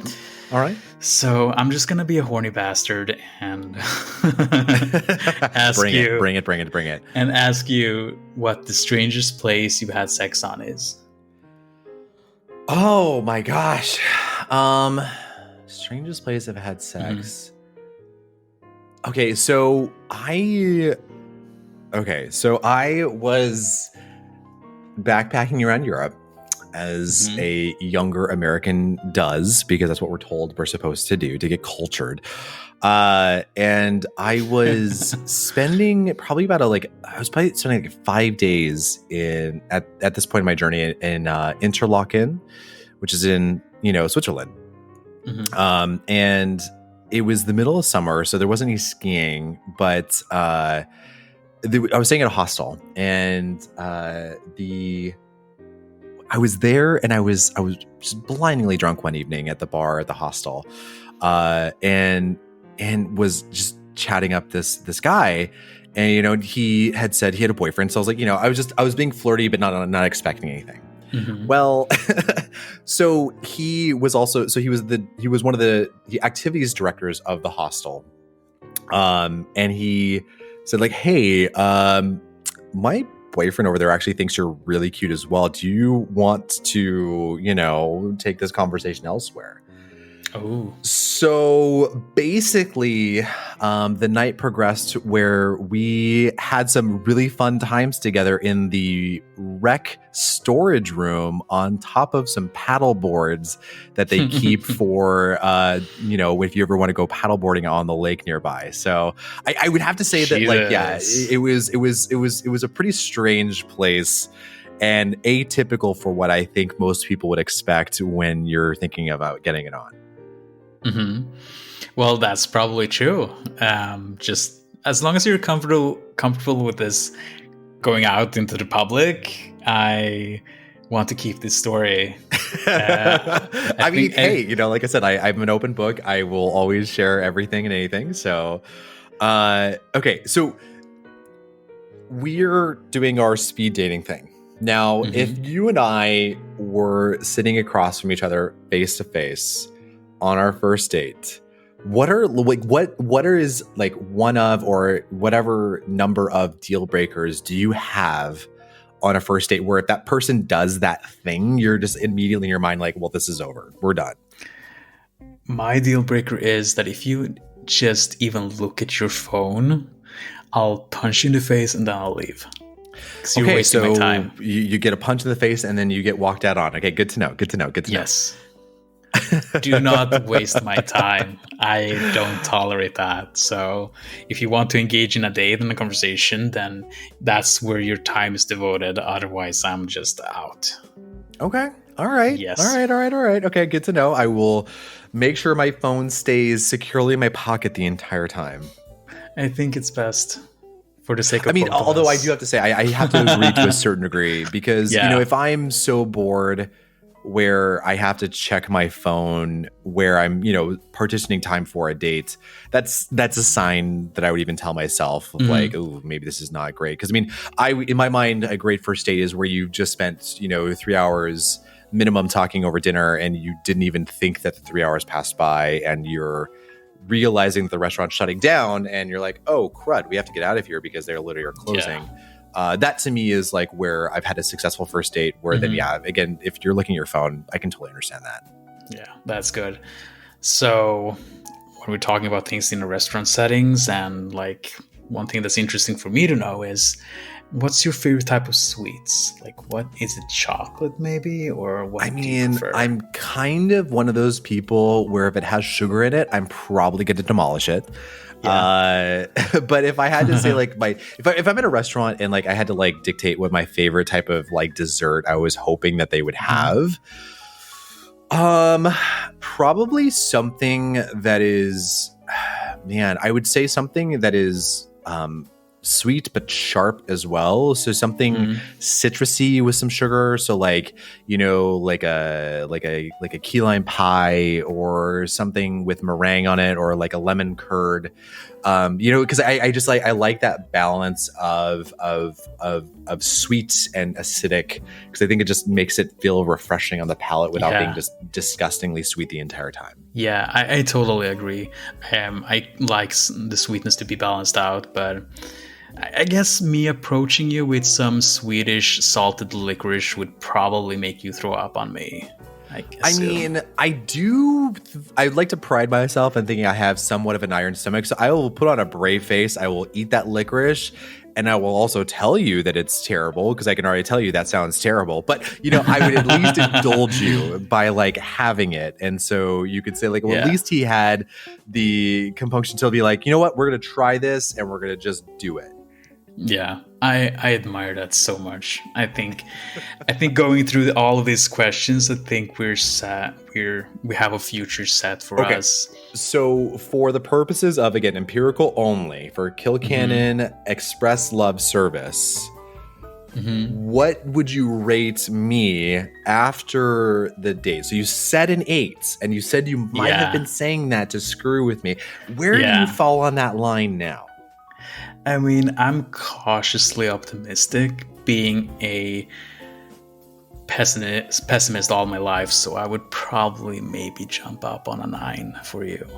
All right. So I'm just gonna be a horny bastard and bring it. And ask you what the strangest place you've had sex on is. Oh my gosh. Strangest place I've had sex. Okay, so I was backpacking around Europe as a younger American does, because that's what we're told we're supposed to do to get cultured. And I was spending probably spending like 5 days at this point in my journey in Interlaken, which is in Switzerland. And it was the middle of summer, so there wasn't any skiing, but I was staying at a hostel, and I was there, and I was just blindingly drunk one evening at the bar at the hostel, and was just chatting up this guy, and he had said he had a boyfriend, so I was like, I was being flirty, but not expecting anything. Well, so he was one of the activities directors of the hostel, and he said like, hey, my boyfriend over there actually thinks you're really cute as well. Do you want to, take this conversation elsewhere? Oh. So basically, the night progressed where we had some really fun times together in the rec storage room on top of some paddle boards that they keep for, if you ever want to go paddleboarding on the lake nearby. So I would have to say that, like, yeah, it was a pretty strange place and atypical for what I think most people would expect when you're thinking about getting it on. Well, that's probably true. Just as long as you're comfortable with this going out into the public, I want to keep this story. I mean, hey, like I said, I'm an open book. I will always share everything and anything. So, okay, so we're doing our speed dating thing. Now, if you and I were sitting across from each other face to face on our first date, what are one of, or whatever number of deal breakers do you have on a first date where if that person does that thing, you're just immediately in your mind like, well, this is over, we're done? My deal breaker is that if you just even look at your phone, I'll punch you in the face and then I'll leave. Because you're wasting my time. You get a punch in the face and then you get walked out on. Okay, good to know. Yes. Do not waste my time. I don't tolerate that. So if you want to engage in a date and a conversation, then that's where your time is devoted. Otherwise, I'm just out. Okay. All right. Yes. All right. Okay, good to know. I will make sure my phone stays securely in my pocket the entire time. I think it's best for the sake of although I do have to say, I have to agree to a certain degree because, if I'm so bored where I have to check my phone where I'm, partitioning time for a date, that's a sign that I would even tell myself of like, oh, maybe this is not great. Because in my mind, a great first date is where you just spent, 3 hours minimum talking over dinner and you didn't even think that the 3 hours passed by and you're realizing that the restaurant's shutting down and you're like, oh crud, we have to get out of here because they literally are closing. that to me is like where I've had a successful first date where then, yeah, again, if you're looking at your phone, I can totally understand that. Yeah, that's good. So when we're talking about things in a restaurant settings, and like one thing that's interesting for me to know is, what's your favorite type of sweets? Like, what is it? Chocolate, maybe, or what? I mean, I'm kind of one of those people where if it has sugar in it, I'm probably going to demolish it. Yeah. But if I had to say like if I'm at a restaurant and like I had to like dictate what my favorite type of like dessert I was hoping that they would have, probably something that is, man, I would say something that is sweet but sharp as well. So something citrusy with some sugar. So like, you know, like a key lime pie or something with meringue on it, or like a lemon curd. You know, because I just like, I like that balance of sweet and acidic, because I think it just makes it feel refreshing on the palate without being just disgustingly sweet the entire time. Yeah, I totally agree. I like the sweetness to be balanced out, but I guess me approaching you with some Swedish salted licorice would probably make you throw up on me. I mean, I'd like to pride myself in thinking I have somewhat of an iron stomach, so I will put on a brave face. I will eat that licorice, and I will also tell you that it's terrible, because I can already tell you that sounds terrible. But, you know, I would at least indulge you by like having it. And so you could say like, well, at least he had the compunction to be like, you know what, we're going to try this and we're going to just do it. Yeah, I admire that so much. I think going through all of these questions, I think we have a future set for us. So for the purposes of, again, empirical only, for Kilcannon Express Love Service, what would you rate me after the date? So you said an 8, and you said you might have been saying that to screw with me. Where do you fall on that line now? I mean, I'm cautiously optimistic, being a pessimist all my life, so I would probably maybe jump up on a 9 for you.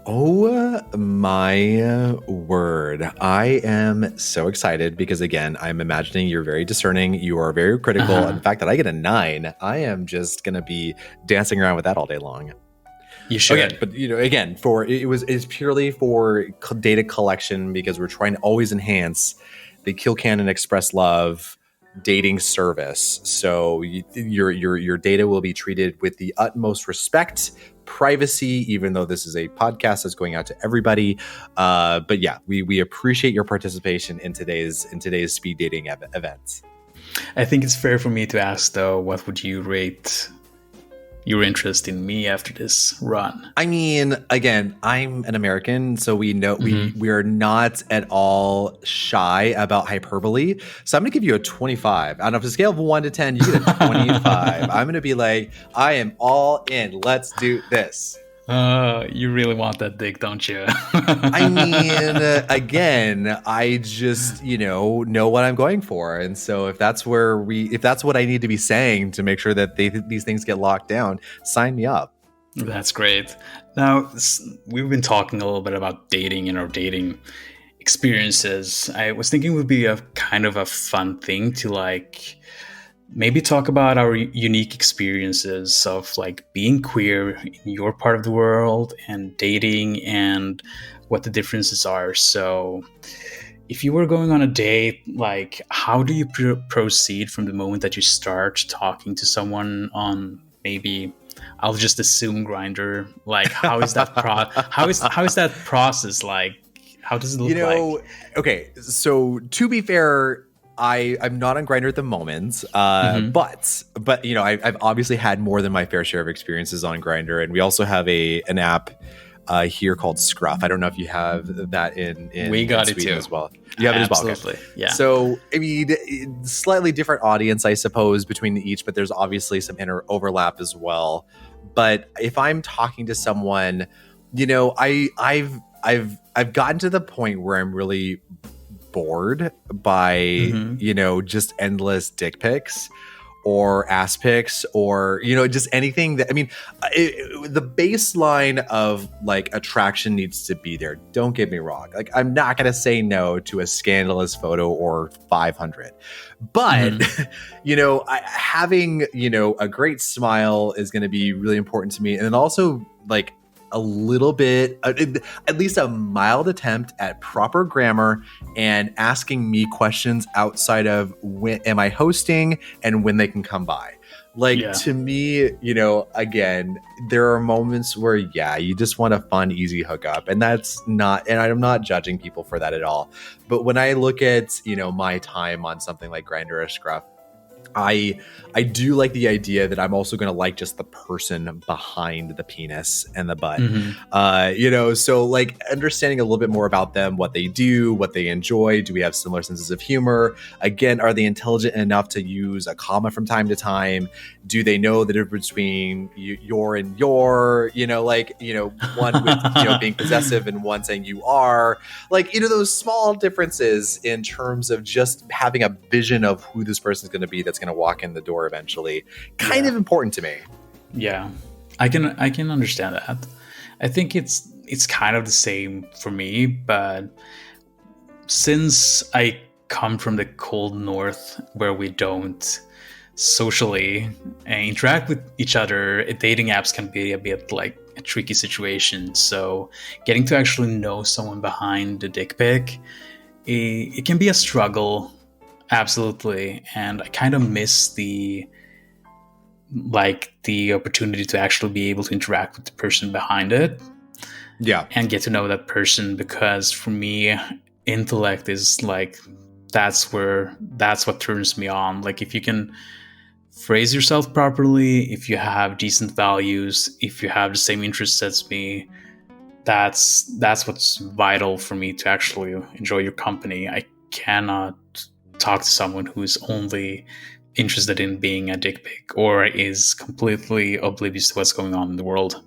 Oh my word. I am so excited because, again, I'm imagining you're very discerning. You are very critical. And the fact that I get a 9, I am just going to be dancing around with that all day long. You should. Okay, but you know, again, it's purely for data collection, because we're trying to always enhance the Kilcannon Express Love dating service. So your data will be treated with the utmost respect, privacy, even though this is a podcast that's going out to everybody. But yeah, we appreciate your participation in today's speed dating event. I think it's fair for me to ask, though, what would you rate your interest in me after this run? I mean, again, I'm an American, so we know we are not at all shy about hyperbole. So I'm going to give you a 25. On a scale of 1 to 10, you get a 25. I'm going to be like, I am all in. Let's do this. You really want that dick, don't you? I mean, again, I just, know what I'm going for. And so if that's what I need to be saying to make sure that these things get locked down, sign me up. That's great. Now, we've been talking a little bit about dating and our dating experiences. I was thinking it would be a kind of a fun thing to like maybe talk about our unique experiences of like being queer in your part of the world and dating and what the differences are. So if you were going on a date, like how do you proceed from the moment that you start talking to someone on, maybe I'll just assume Grindr? Like how is that how is that process like? How does it look like? Okay, so to be fair, I'm not on Grindr at the moment, but I've obviously had more than my fair share of experiences on Grindr, and we also have an app here called Scruff. I don't know if you have that in we got in it too as well. You have Absolutely. It as well. Okay. Yeah. So I mean, slightly different audience, I suppose, between each, but there's obviously some overlap as well. But if I'm talking to someone, I've gotten to the point where I'm really bored by just endless dick pics, or ass pics or, you know, just anything that, I mean, the baseline of like attraction needs to be there. Don't get me wrong. Like, I'm not going to say no to a scandalous photo or 500, but you know, having, you know, a great smile is going to be really important to me. And then also like a little bit, at least a mild attempt at proper grammar and asking me questions outside of when am I hosting and when they can come by. Like, to me, you know, again, there are moments where, yeah, you just want a fun, easy hookup. And that's not, and I'm not judging people for that at all. But when I look at, you know, my time on something like Grindr or Scruff, I do like the idea that I'm also going to like just the person behind the penis and the butt. You know, so like understanding a little bit more about them, what they do, what they enjoy. Do we have similar senses of humor? Again, are they intelligent enough to use a comma from time to time? Do they know the difference between your and your, you know, like, you know, one with, you know, being possessive and one saying you are, like, you know, those small differences in terms of just having a vision of who this person is going to be that's going to walk in the door eventually, kind of important to me. Yeah, I can understand that. I think it's kind of the same for me, but since I come from the cold north where we don't socially interact with each other, dating apps can be a bit like a tricky situation. So getting to actually know someone behind the dick pic, it can be a struggle. Absolutely. And I kind of miss the opportunity to actually be able to interact with the person behind it. Yeah. And get to know that person, because for me, intellect is like, that's what turns me on. Like, if you can phrase yourself properly, if you have decent values, if you have the same interests as me, that's what's vital for me to actually enjoy your company. I cannot talk to someone who's only interested in being a dick pic or is completely oblivious to what's going on in the world.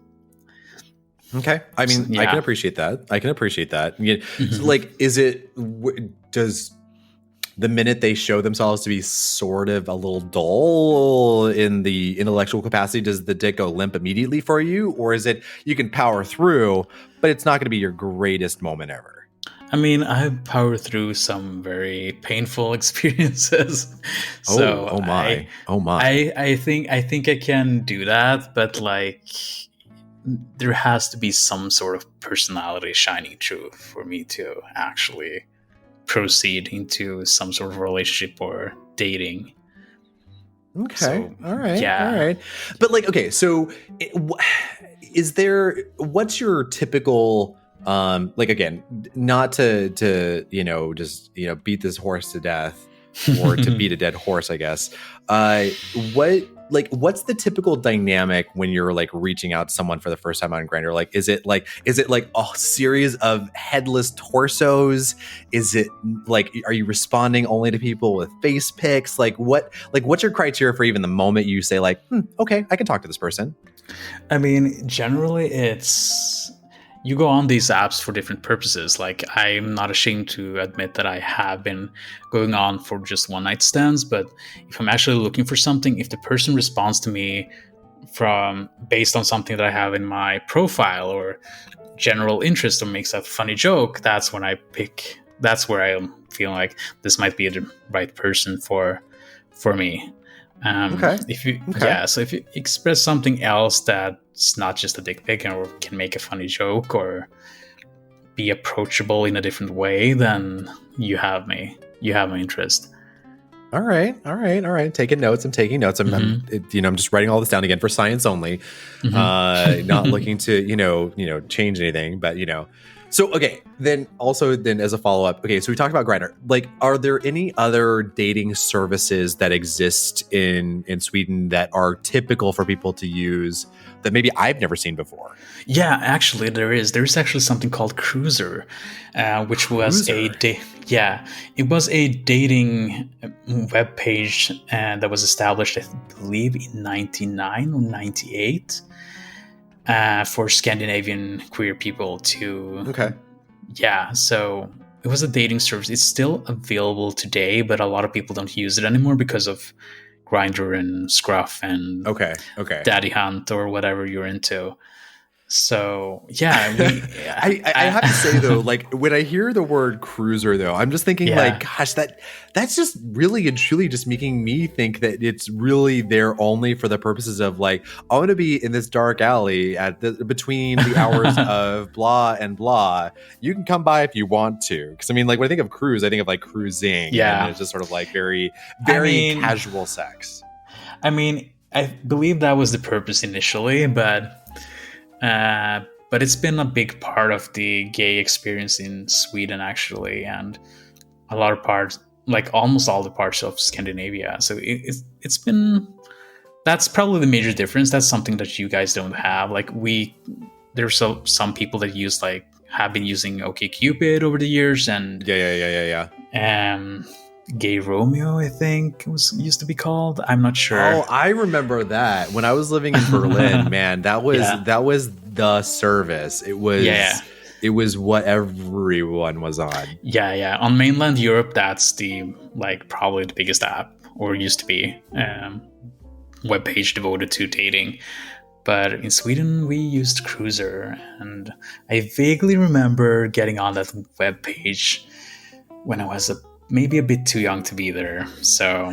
Okay. I mean, yeah. I can appreciate that. Yeah. So, like, does the minute they show themselves to be sort of a little dull in the intellectual capacity, does the dick go limp immediately for you? Or is it, you can power through, but it's not going to be your greatest moment ever? I mean, I've powered through some very painful experiences. So oh my. I think I can do that, but like, there has to be some sort of personality shining through for me to actually proceed into some sort of relationship or dating. Okay. So, all right. But like, okay, so what's your typical, like, again, not to, you know, just, you know, beat this horse to death or to beat a dead horse, I guess. What's the typical dynamic when you're like reaching out to someone for the first time on Grindr? Like, is it like a series of headless torsos? Is it like, are you responding only to people with face pics? What's your criteria for even the moment you say like, okay, I can talk to this person? I mean, generally it's, you go on these apps for different purposes. Like, I'm not ashamed to admit that I have been going on for just one night stands, but if I'm actually looking for something, if the person responds to me based on something that I have in my profile or general interest or makes a funny joke, that's when I pick, that's where I am feeling like this might be the right person for me. If you express something else that's not just a dick pic or can make a funny joke or be approachable in a different way, then you have me. You have my interest. All right. I'm taking notes. I'm I'm just writing all this down again for science only. Not looking to, change anything, but So, okay, then as a follow-up, okay, so we talked about Grindr. Like, are there any other dating services that exist in Sweden that are typical for people to use that maybe I've never seen before? Yeah, actually, there is. There's actually something called Cruiser, which was it was a dating web page that was established, I believe, in 99 or 98. For Scandinavian queer people to... Okay. Yeah, so it was a dating service. It's still available today, but a lot of people don't use it anymore because of Grinder and Scruff and Okay. Daddy Hunt or whatever you're into. So yeah, I have to say though, like when I hear the word cruiser though, I'm just thinking like, gosh, that's just really and truly just making me think that it's really there only for the purposes of like, I want to be in this dark alley between the hours of blah and blah. You can come by if you want to. Because I mean, like when I think of cruise, I think of like cruising. Yeah. And it's just sort of like very, very casual sex. I mean, I believe that was the purpose initially, but it's been a big part of the gay experience in Sweden, actually, and a lot of parts, like almost all the parts of Scandinavia. So it's been, that's probably the major difference. That's something that you guys don't have. Like there's some people that have been using OkCupid over the years, and Gay Romeo, I think it used to be called. I'm not sure. Oh, I remember that when I was living in Berlin. Man, that was the service. It was what everyone was on. Yeah. On mainland Europe, that's probably the biggest app, or used to be, webpage devoted to dating. But in Sweden, we used Cruiser, and I vaguely remember getting on that webpage when I was maybe a bit too young to be there. So,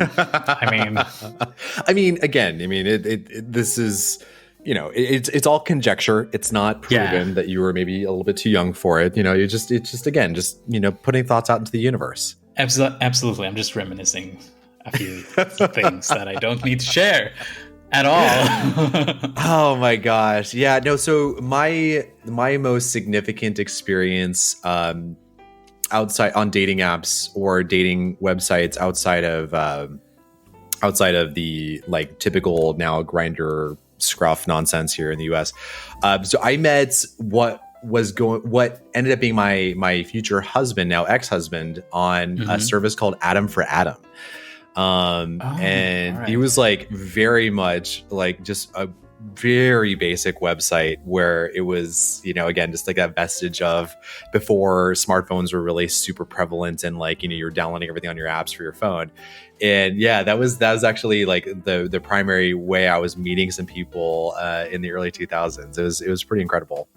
this is, it's all conjecture. It's not proven that you were maybe a little bit too young for it. It's just putting thoughts out into the universe. Absolutely. I'm just reminiscing a few things that I don't need to share at all. Oh my gosh. Yeah, no. So my most significant experience, outside on dating apps or dating websites outside of the like typical now Grindr Scruff nonsense here in the US. So I met what ended up being my future husband, now ex-husband, on a service called Adam for Adam. He was like very much like just a very basic website where it was, again, just like that vestige of before smartphones were really super prevalent and like, you're downloading everything on your apps for your phone. And yeah, that was actually like the primary way I was meeting some people in the early 2000s. It was pretty incredible.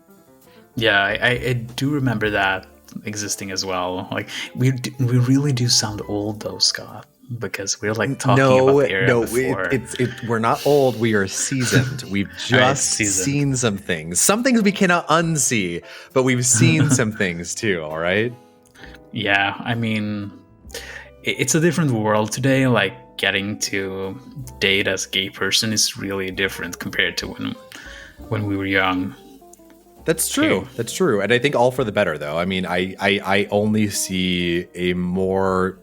Yeah, I do remember that existing as well. Like we really do sound old though, Scott, because we're like talking about the era before. We're not old. We are seasoned. We've just seen some things. Some things we cannot unsee, but we've seen some things too. All right. Yeah, I mean, it's a different world today. Like getting to date as a gay person is really different compared to when we were young. That's true. Okay. That's true. And I think all for the better, though. I mean, I only see a more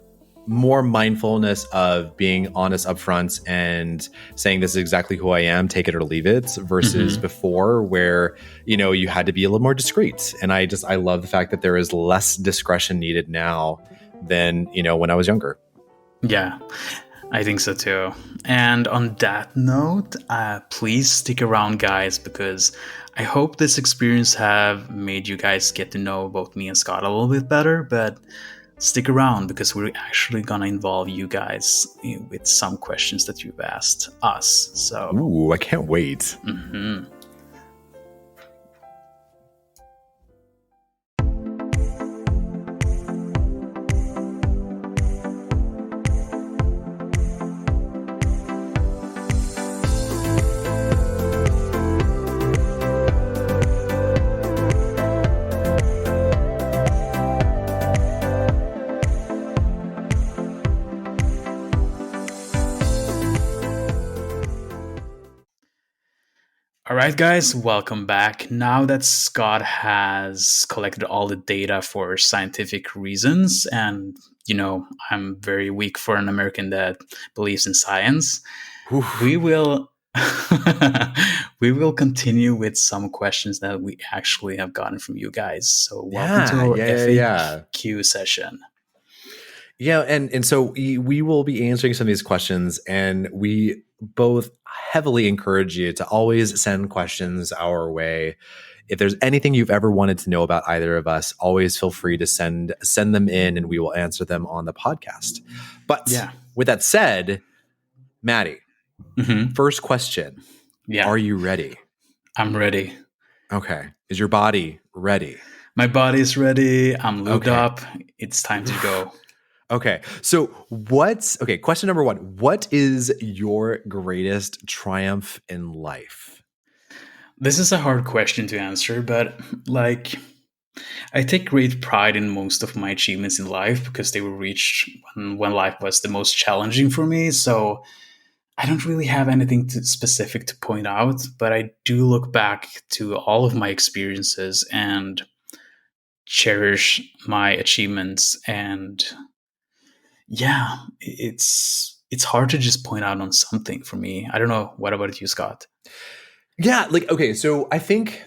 mindfulness of being honest upfront and saying this is exactly who I am, take it or leave it, versus before where, you had to be a little more discreet. And I love the fact that there is less discretion needed now than, when I was younger. Yeah, I think so too. And on that note, please stick around, guys, because I hope this experience have made you guys get to know both me and Scott a little bit better, but stick around because we're actually gonna involve you guys with some questions that you've asked us. So, ooh, I can't wait. All right, guys, welcome back. Now that Scott has collected all the data for scientific reasons, and, I'm very weak for an American that believes in science, we will continue with some questions that we actually have gotten from you guys. So welcome to our FAQ session. Yeah, and so we will be answering some of these questions, and we both heavily encourage you to always send questions our way. If there's anything you've ever wanted to know about either of us, always feel free to send them in, and we will answer them on the podcast. But with that said, Maddie, Hmm. first question. Yeah, Are you ready? I'm ready. Okay. Is your body ready? My body's ready. I'm lubed Okay. up. It's time to Oof. go. Okay. So, okay, question number one. What is your greatest triumph in life? This is a hard question to answer, but like, I take great pride in most of my achievements in life because they were reached when life was the most challenging for me. So I don't really have anything specific to point out, but I do look back to all of my experiences and cherish my achievements. And yeah, it's hard to just point out on something for me. I don't know. What about you, Scott? Yeah, like okay, so I think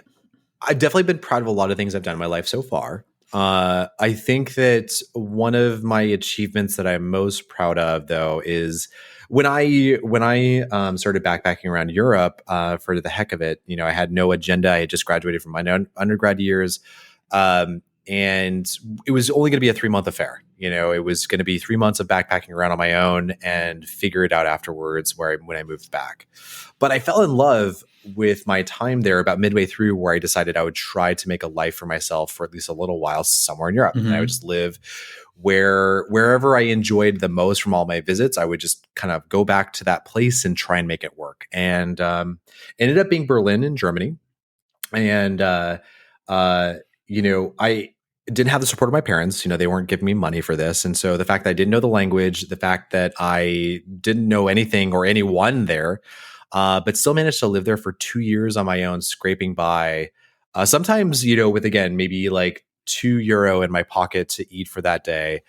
I've definitely been proud of a lot of things I've done in my life so far. I think that one of my achievements that I'm most proud of, though, is when I started backpacking around Europe for the heck of it. You know, I had no agenda. I had just graduated from my undergrad years, and it was only going to be a 3 month affair. You know, it was going to be 3 months of backpacking around on my own and figure it out afterwards. When I moved back, but I fell in love with my time there about midway through, where I decided I would try to make a life for myself for at least a little while somewhere in Europe. And I would Hmm. just live wherever I enjoyed the most from all my visits. I would just kind of go back to that place and try and make it work. And ended up being Berlin in Germany. And uh, I didn't have the support of my parents. You know, they weren't giving me money for this. And so the fact that I didn't know the language, the fact that I didn't know anything or anyone there, but still managed to live there for 2 years on my own, scraping by. Sometimes, with again, maybe like €2 in my pocket to eat for that day.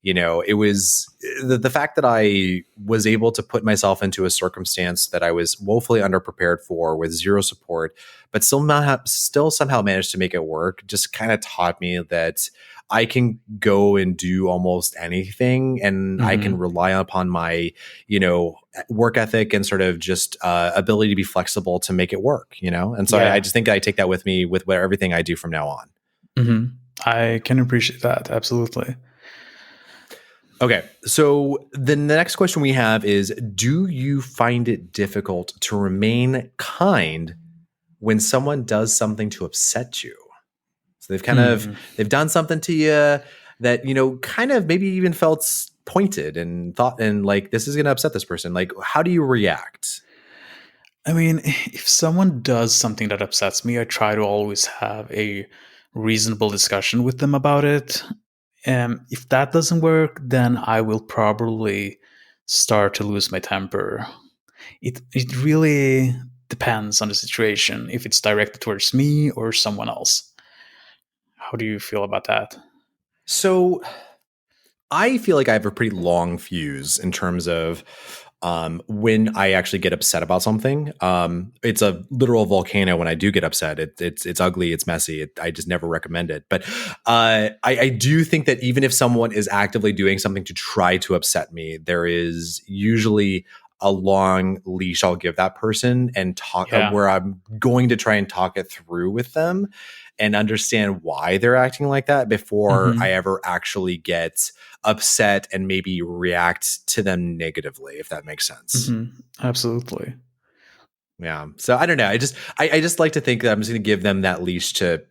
It was the fact that I was able to put myself into a circumstance that I was woefully underprepared for with zero support, but still somehow managed to make it work. Just kind of taught me that I can go and do almost anything, and I can Hmm. rely upon my, you know, work ethic and sort of just ability to be flexible to make it work. And so I Yeah. just think I take that with me with everything I do from now on. Hmm. I can appreciate that. Absolutely. Okay. So the next question we have is, do you find it difficult to remain kind when someone does something to upset you? So Hmm. they've done something to you that, kind of maybe even felt pointed and thought, and like, this is going to upset this person. Like, how do you react? I mean, if someone does something that upsets me, I try to always have a reasonable discussion with them about it. If that doesn't work, then I will probably start to lose my temper. It really depends on the situation, if it's directed towards me or someone else. How do you feel about that? So I feel like I have a pretty long fuse in terms of when I actually get upset about something. It's a literal volcano when I do get upset. It's ugly, it's messy. I just never recommend it. But I do think that even if someone is actively doing something to try to upset me, there is usually a long leash I'll give that person and talk Yeah. where I'm going to try and talk it through with them and understand why they're acting like that before I Hmm. ever actually get upset and maybe react to them negatively, if that makes sense. Hmm. Absolutely. Yeah. So I don't know. I just like to think that I'm just going to give them that leash to,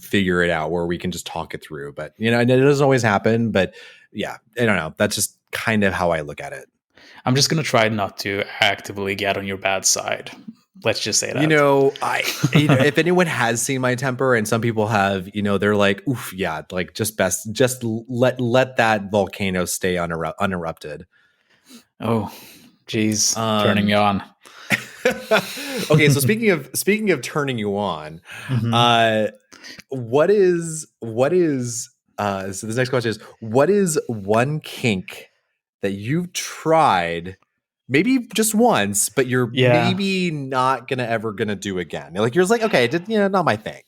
figure it out where we can just talk it through. But, and it doesn't always happen. But yeah, I don't know. That's just kind of how I look at it. I'm just going to try not to actively get on your bad side. Let's just say You that. know, if anyone has seen my temper, and some people have, they're like, oof, yeah, like just let that volcano stay unerupted. Oh, geez, turning me Um, on. okay, so speaking of turning you on, Hmm. uh, what is so this next question is, what is one kink that you've tried maybe just once, but you're Yeah, maybe not gonna do again? Like, you're just like, okay, not my thing.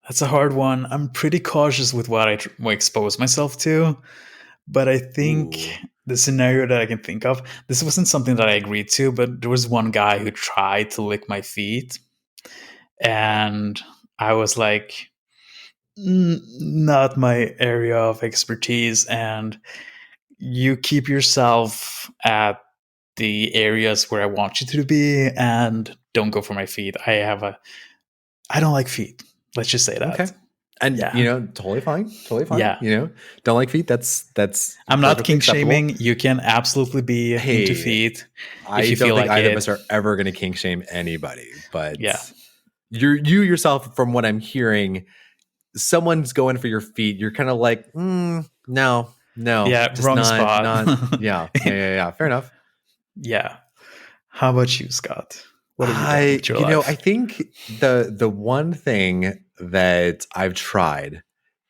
that's a hard one. I'm pretty cautious with what I expose myself to, but I think Ooh. the scenario that I can think of, this wasn't something that I agreed to, but there was one guy who tried to lick my feet, and I was like, not my area of expertise. And you keep yourself at the areas where I want you to be, and don't go for my feet. I don't like feet. Let's just say Okay. that. And Yeah. totally fine. Totally fine. Yeah. Don't like feet. That's I'm not perfectly kink acceptable. shaming. You can absolutely be into Hey, feet if I you don't feel think like either of us it. are ever going to kink shame anybody, but Yeah. you yourself, from what I'm hearing, someone's going for your feet. You're kind of like, no, Yeah. just Wrong spot. not. Yeah. Fair enough. Yeah. How about you, Scott? What have you done with your I life? think the one thing that I've tried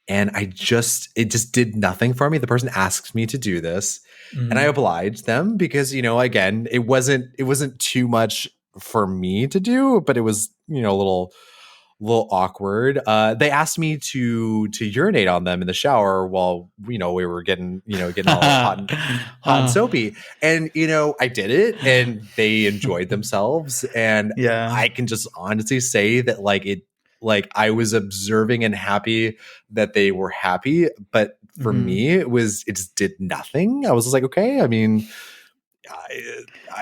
and it just did nothing for me. The person asked me to do this and I Mm. obliged them because, again, it wasn't too much for me to do, but it was, a little awkward. They asked me to urinate on them in the shower while we were getting all hot and Uh, soapy, and I did it, and they enjoyed themselves, and yeah. I can just honestly say that like I was observing and happy that they were happy, but for Mhm. me it just did nothing. I was just like, okay, I mean,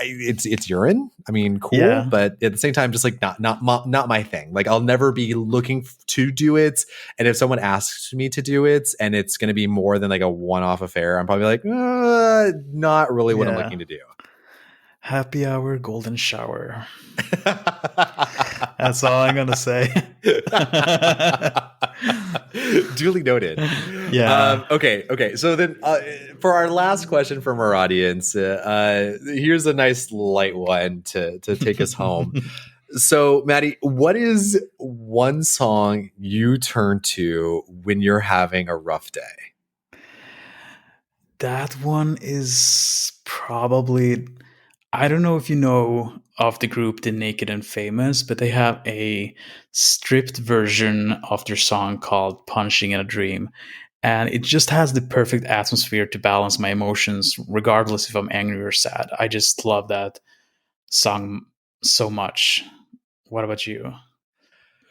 it's urine. I mean, cool, Yeah. but at the same time, just like not my thing. Like I'll never be looking to do it. And if someone asks me to do it, and it's going to be more than like a one-off affair, I'm probably like, not really what I'm Yeah. looking to do. Happy hour, golden shower. That's all I'm gonna say. Duly noted. Yeah. Okay. So then, for our last question from our audience, here's a nice light one to take us home. So, Maddie, what is one song you turn to when you're having a rough day? That one is probably, I don't know if you know of the group The Naked and Famous, but they have a stripped version of their song called Punching in a Dream. And it just has the perfect atmosphere to balance my emotions, regardless if I'm angry or sad. I just love that song so much. What about you?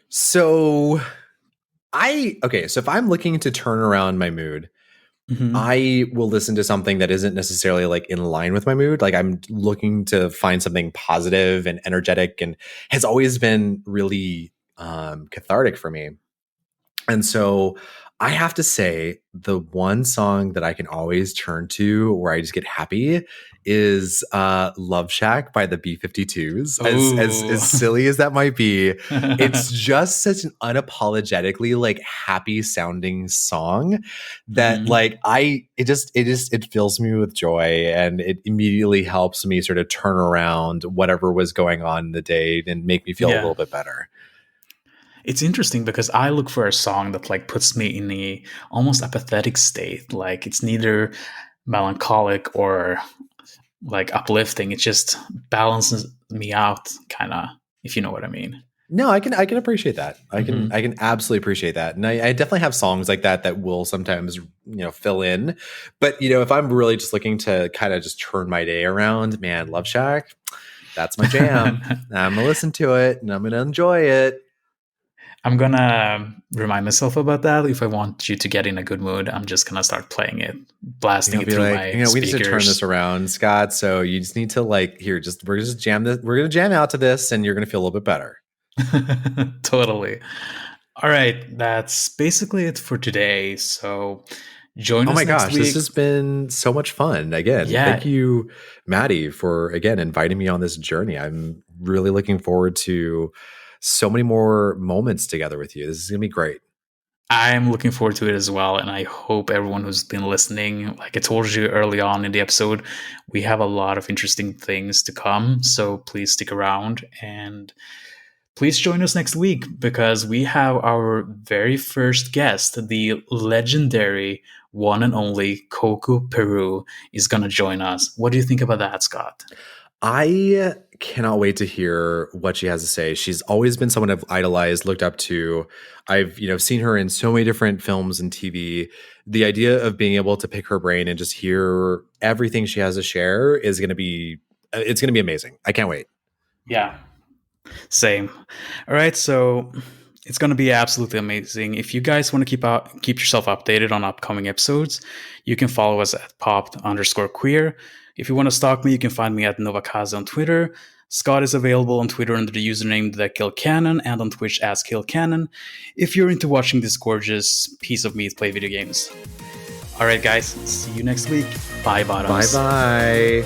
So, so if I'm looking to turn around my mood, Hmm. I will listen to something that isn't necessarily like in line with my mood. Like I'm looking to find something positive and energetic, and has always been really cathartic for me. And so I have to say the one song that I can always turn to where I just get happy is Love Shack by the B-52s. As Oh. silly as that might be, it's just such an unapologetically like happy sounding song that Hmm. like it fills me with joy, and it immediately helps me sort of turn around whatever was going on in the day and make me feel a Yeah. little bit better. It's interesting because I look for a song that like puts me in a almost apathetic state. Like it's neither melancholic or like uplifting. It just balances me out, kind of, if you know what I mean. No, I can appreciate that. I can Hmm. I can absolutely appreciate that. And I definitely have songs like that that will sometimes, fill in. But if I'm really just looking to kind of just turn my day around, man, Love Shack, that's my jam. I'm gonna listen to it and I'm gonna enjoy it. I'm gonna remind myself about that. If I want you to get in a good mood, I'm just gonna start playing it, blasting it Be through like, my we need to turn this speakers. around, Scott. So you just need to like here, we're just jam this, we're gonna jam out to this, and you're gonna feel a little bit better. Totally. All right, that's basically it for today. So join Oh us my next gosh, this week. has been so much fun. Again, thank Yeah, you, Maddie, for again inviting me on this journey. I'm really looking forward to so many more moments together with you. This is gonna be great. I'm looking forward to it as well. And I hope everyone who's been listening, like I told you early on in the episode, we have a lot of interesting things to come. So please stick around and please join us next week because we have our very first guest, the legendary one and only Coco Peru, is going to join us. What do you think about that, Scott? I cannot wait to hear what she has to say. She's always been someone I've idolized, looked up to. I've, seen her in so many different films and TV. The idea of being able to pick her brain and just hear everything she has to share is going to be it's going to be amazing. I can't wait. Yeah, same. All right, so It's going to be absolutely amazing. If you guys want to keep yourself updated on upcoming episodes, you can follow us at popped_queer. If you want to stalk me, you can find me at Novakaze on Twitter. Scott is available on Twitter under the username TheKillCannon and on Twitch as KillCannon if you're into watching this gorgeous piece of meat play video games. All right, guys, see you next week. Bye, bottoms. Bye-bye.